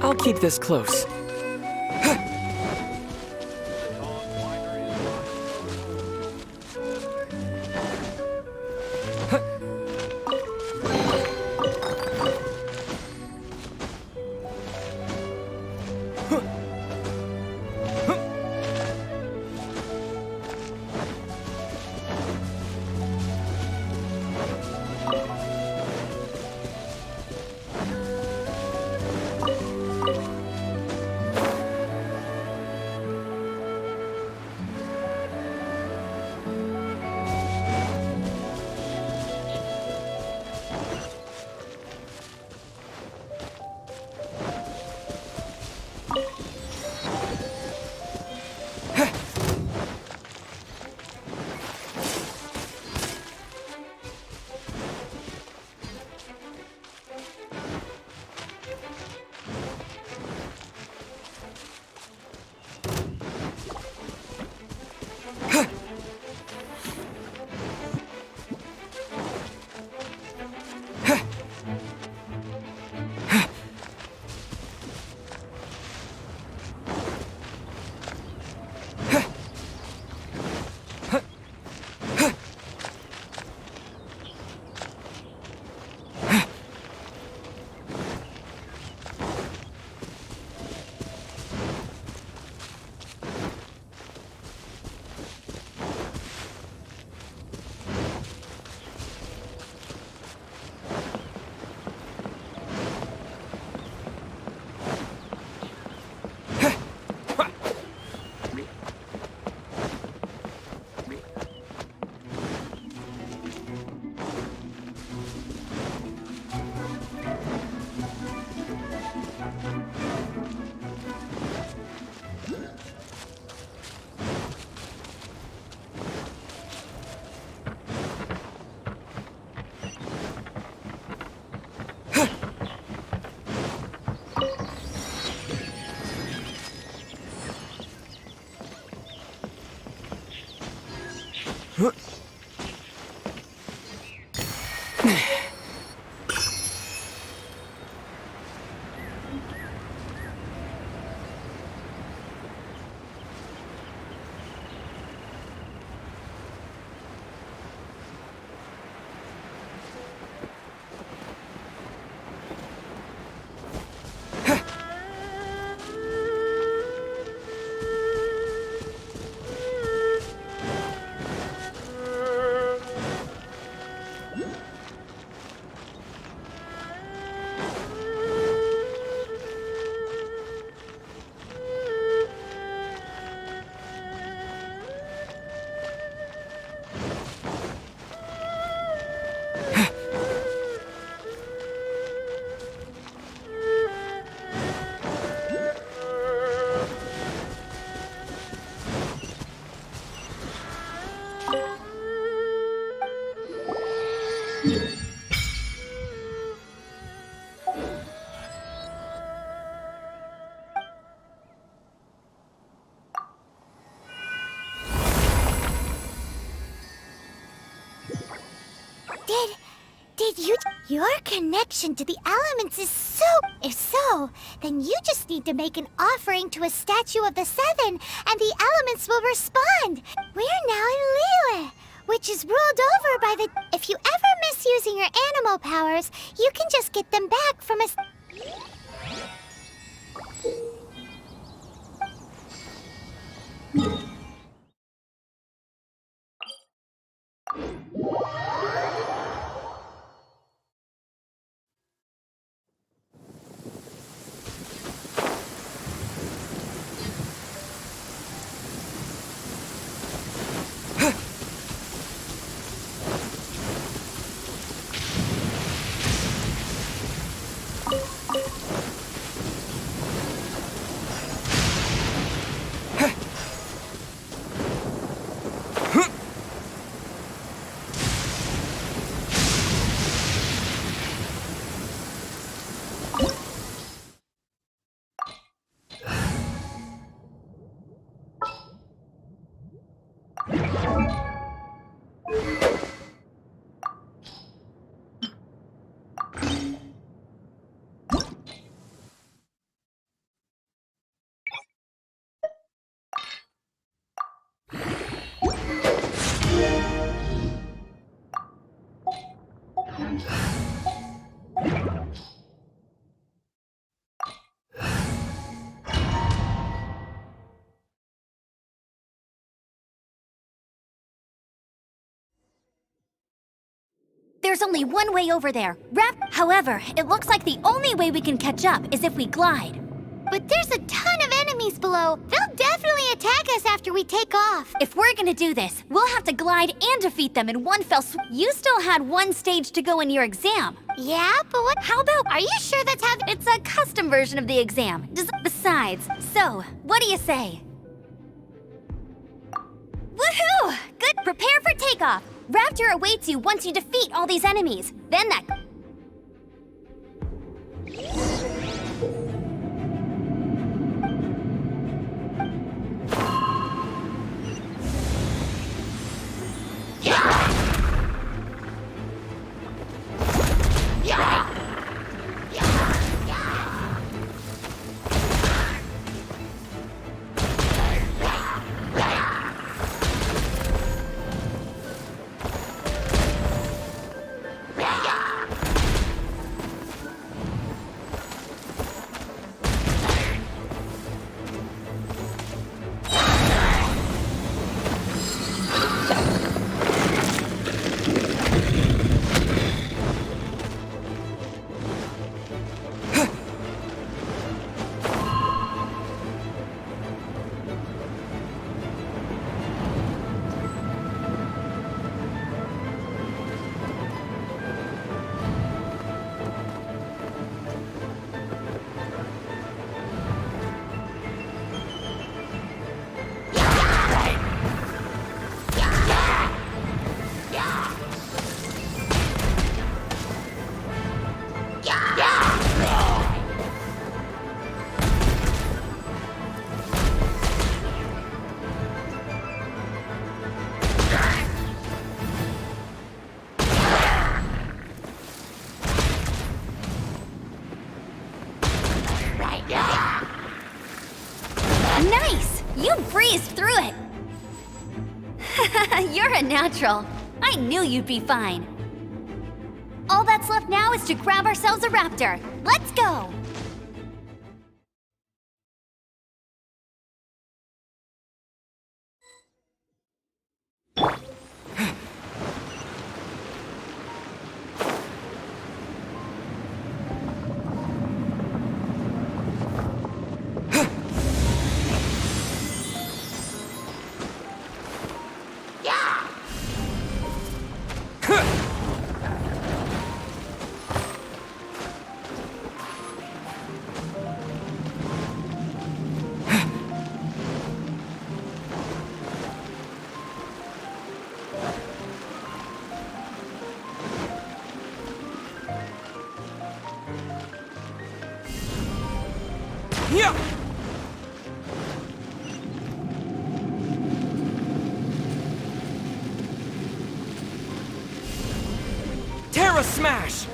Speaker 7: I'll keep this close.
Speaker 2: Your connection to the elements is so... If so, then you just need to make an offering to a statue of the Seven, and the elements will respond. We're now in Liyue, which is ruled over by the... If you ever miss using your animal powers, you can just get them back from a... There's only one way over there. However, it looks like the only way we can catch up is if we glide. But there's a ton of enemies below. They'll definitely attack us after we take off. If we're gonna do this, we'll have to glide and defeat them in one fell swoop. You still had one stage to go in your exam. Yeah, but what? How about, are you sure that's how? It's a custom version of the exam. Besides, so, what do you say? Woohoo! Good. Prepare for takeoff. Raptor awaits you once you defeat all these enemies. Then that... Nice! You breezed through it! You're a natural. I knew you'd be fine. All that's left now is to grab ourselves a raptor. Let's go!
Speaker 7: Terra Smash!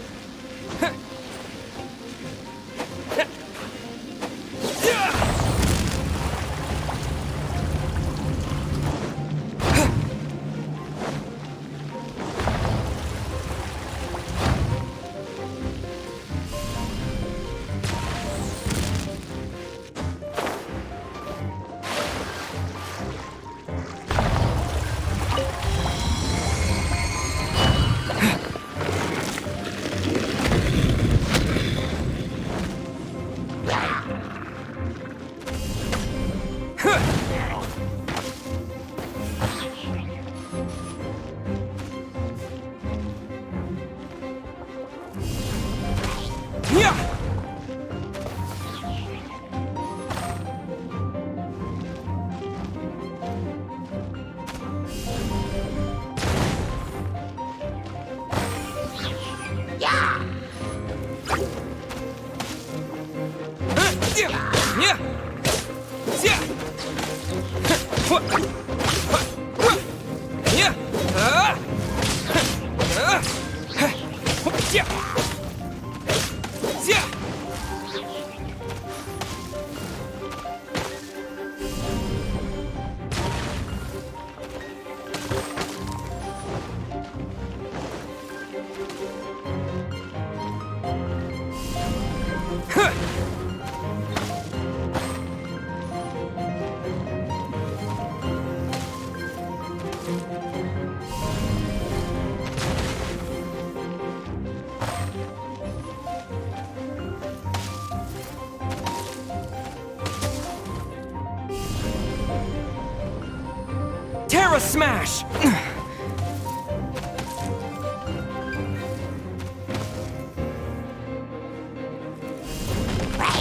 Speaker 7: Terra Smash!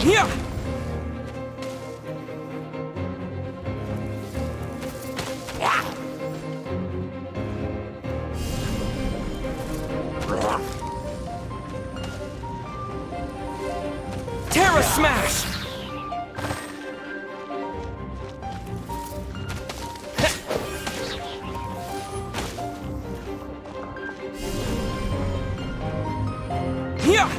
Speaker 7: Yeah! Terra Smash! Yeah!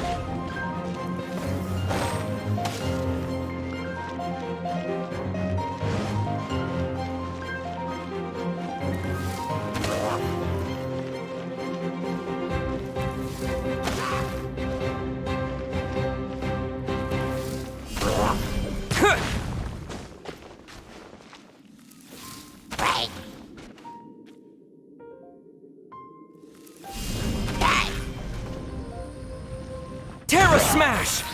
Speaker 7: Terra Smash!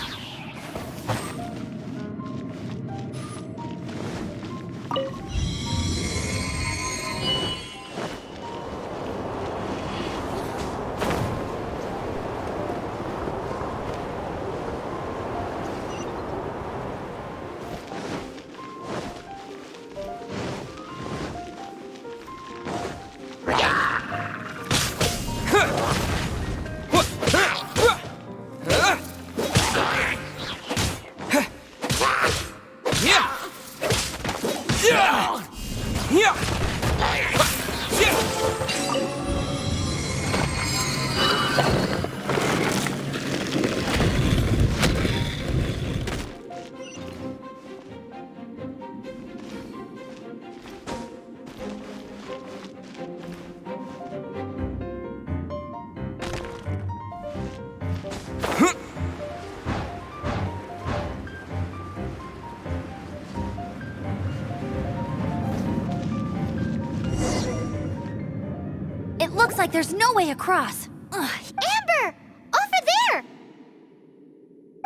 Speaker 2: It looks like there's no way across. Ugh. Amber! Over there!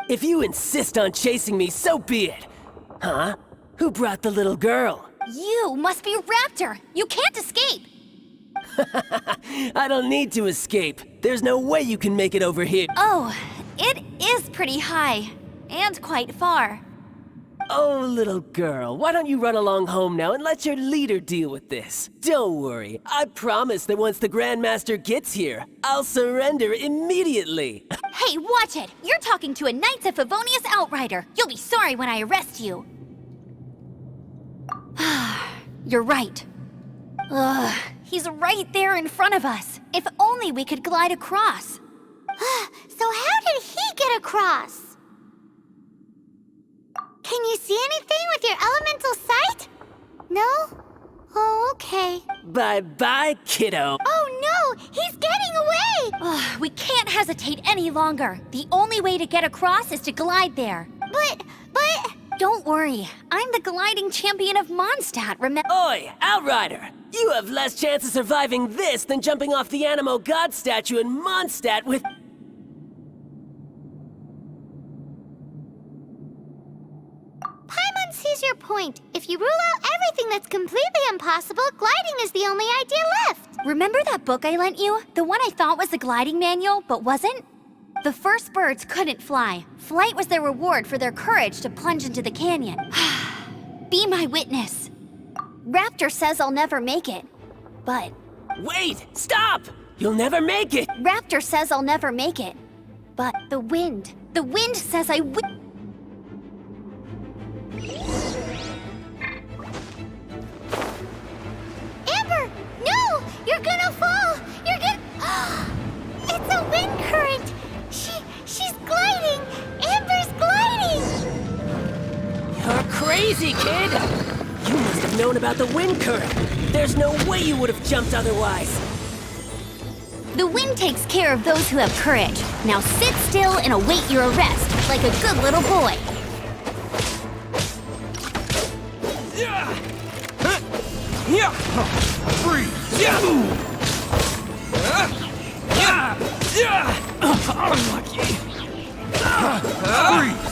Speaker 7: If you insist on chasing me, so be it. Huh? Who brought the little girl?
Speaker 2: You must be Raptor! You can't escape!
Speaker 7: I don't need to escape. There's no way you can make it over here.
Speaker 2: Oh, it is pretty high. And quite far.
Speaker 7: Oh, little girl, why don't you run along home now and let your leader deal with this? Don't worry, I promise that once the Grandmaster gets here, I'll surrender immediately.
Speaker 2: Hey, watch it! You're talking to a Knights of Favonius outrider. You'll be sorry when I arrest you. You're right. Ugh, he's right there in front of us. If only we could glide across. So how did he get across? Can you see anything with your elemental sight? No? Oh, okay.
Speaker 7: Bye-bye, kiddo.
Speaker 2: Oh no! He's getting away! Ugh, we can't hesitate any longer. The only way to get across is to glide there. But... Don't worry. I'm the gliding champion of Mondstadt, remember?
Speaker 7: Oi, Outrider! You have less chance of surviving this than jumping off the Animo God statue in Mondstadt with...
Speaker 2: Paimon sees your point. If you rule out everything that's completely impossible, gliding is the only idea left. Remember that book I lent you? The one I thought was the gliding manual, but wasn't? The first birds couldn't fly. Flight was their reward for their courage to plunge into the canyon. Be my witness. Raptor says I'll never make it, but...
Speaker 7: Wait! Stop! You'll never make it!
Speaker 2: Raptor says I'll never make it, but the wind says I will. Amber! No! You're gonna fall! You're gonna... It's a wind current! She's gliding! Amber's gliding!
Speaker 7: You're crazy, kid! You must have known about the wind current. There's no way you would have jumped otherwise.
Speaker 2: The wind takes care of those who have courage. Now sit still and await your arrest, like a good little boy.
Speaker 5: Freeze!
Speaker 7: Unlucky.
Speaker 5: Freeze!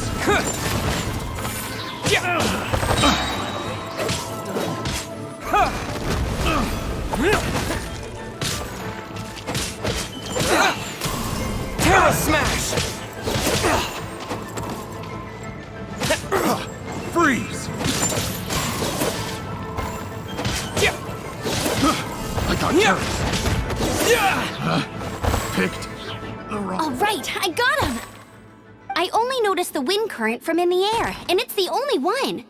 Speaker 5: please. I got carrots. Picked the wrong...
Speaker 2: All right, I got him! I only noticed the wind current from in the air, and it's the only one.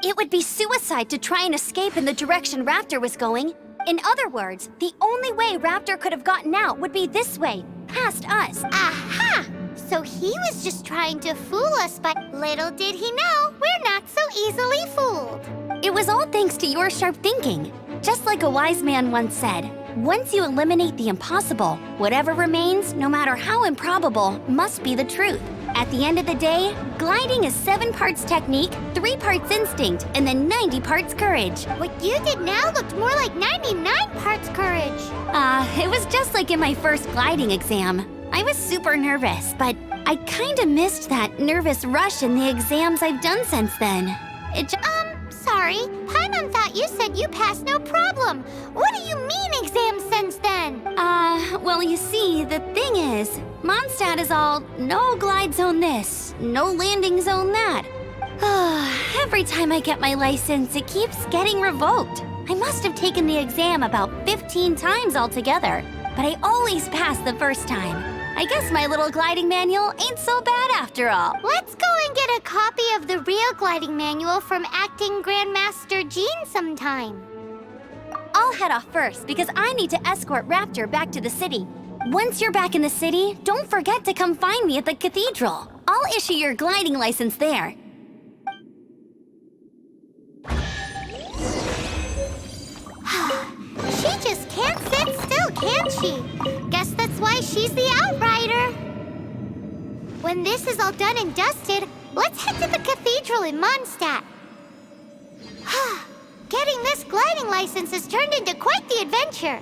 Speaker 2: It would be suicide to try and escape in the direction Raptor was going. In other words, the only way Raptor could have gotten out would be this way, past us.
Speaker 13: Aha! So he was just trying to fool us, but little did he know, we're not so easily fooled.
Speaker 2: It was all thanks to your sharp thinking. Just like a wise man once said, once you eliminate the impossible, whatever remains, no matter how improbable, must be the truth. At the end of the day, gliding is 7 parts technique, 3 parts instinct, and then 90 parts courage.
Speaker 13: What you did now looked more like 99 parts courage.
Speaker 2: It was just like in my first gliding exam. I was super nervous, but I kinda missed that nervous rush in the exams I've done since then.
Speaker 13: Sorry. Paimon thought you said you passed no problem. What do you mean exams since then?
Speaker 2: Well, you see, the thing is, Mondstadt is all, no glide zone this, no landing zone that. Every time I get my license, it keeps getting revoked. I must have taken the exam about 15 times altogether, but I always pass the first time. I guess my little gliding manual ain't so bad after all.
Speaker 13: Let's go and get a copy of the real gliding manual from Acting Grandmaster Jean sometime.
Speaker 2: I'll head off first because I need to escort Raptor back to the city. Once you're back in the city, don't forget to come find me at the cathedral. I'll issue your gliding license there.
Speaker 13: She just can't sit still, can she? Guess that's why she's the outrider. When this is all done and dusted, let's head to the cathedral in Mondstadt. Getting this gliding license has turned into quite the adventure.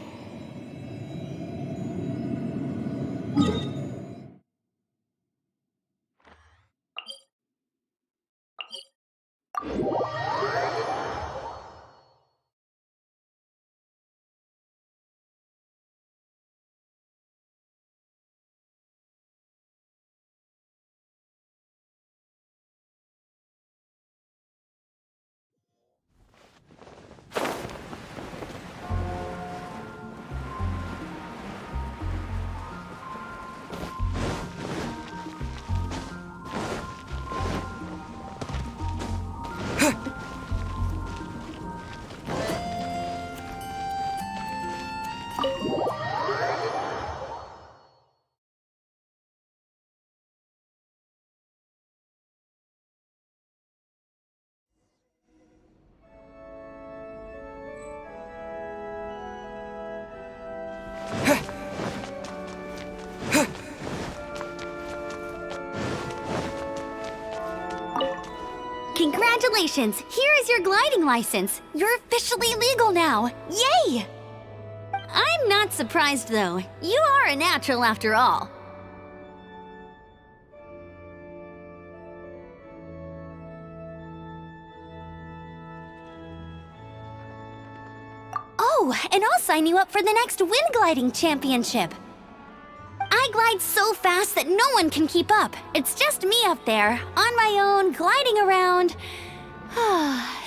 Speaker 2: Congratulations! Here is your gliding license. You're officially legal now. Yay! I'm not surprised, though. You are a natural after all. Oh, and I'll sign you up for the next wind gliding championship. I glide so fast that no one can keep up. It's just me up there, on my own, gliding around.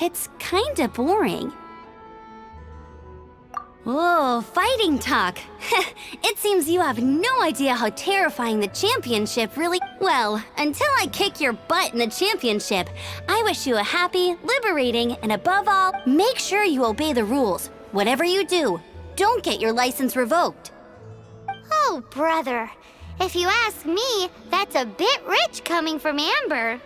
Speaker 2: It's kinda boring. Whoa, fighting talk. It seems you have no idea how terrifying the championship really... Well, until I kick your butt in the championship, I wish you a happy, liberating, and above all, make sure you obey the rules. Whatever you do, don't get your license revoked.
Speaker 13: Oh, brother. If you ask me, that's a bit rich coming from Amber.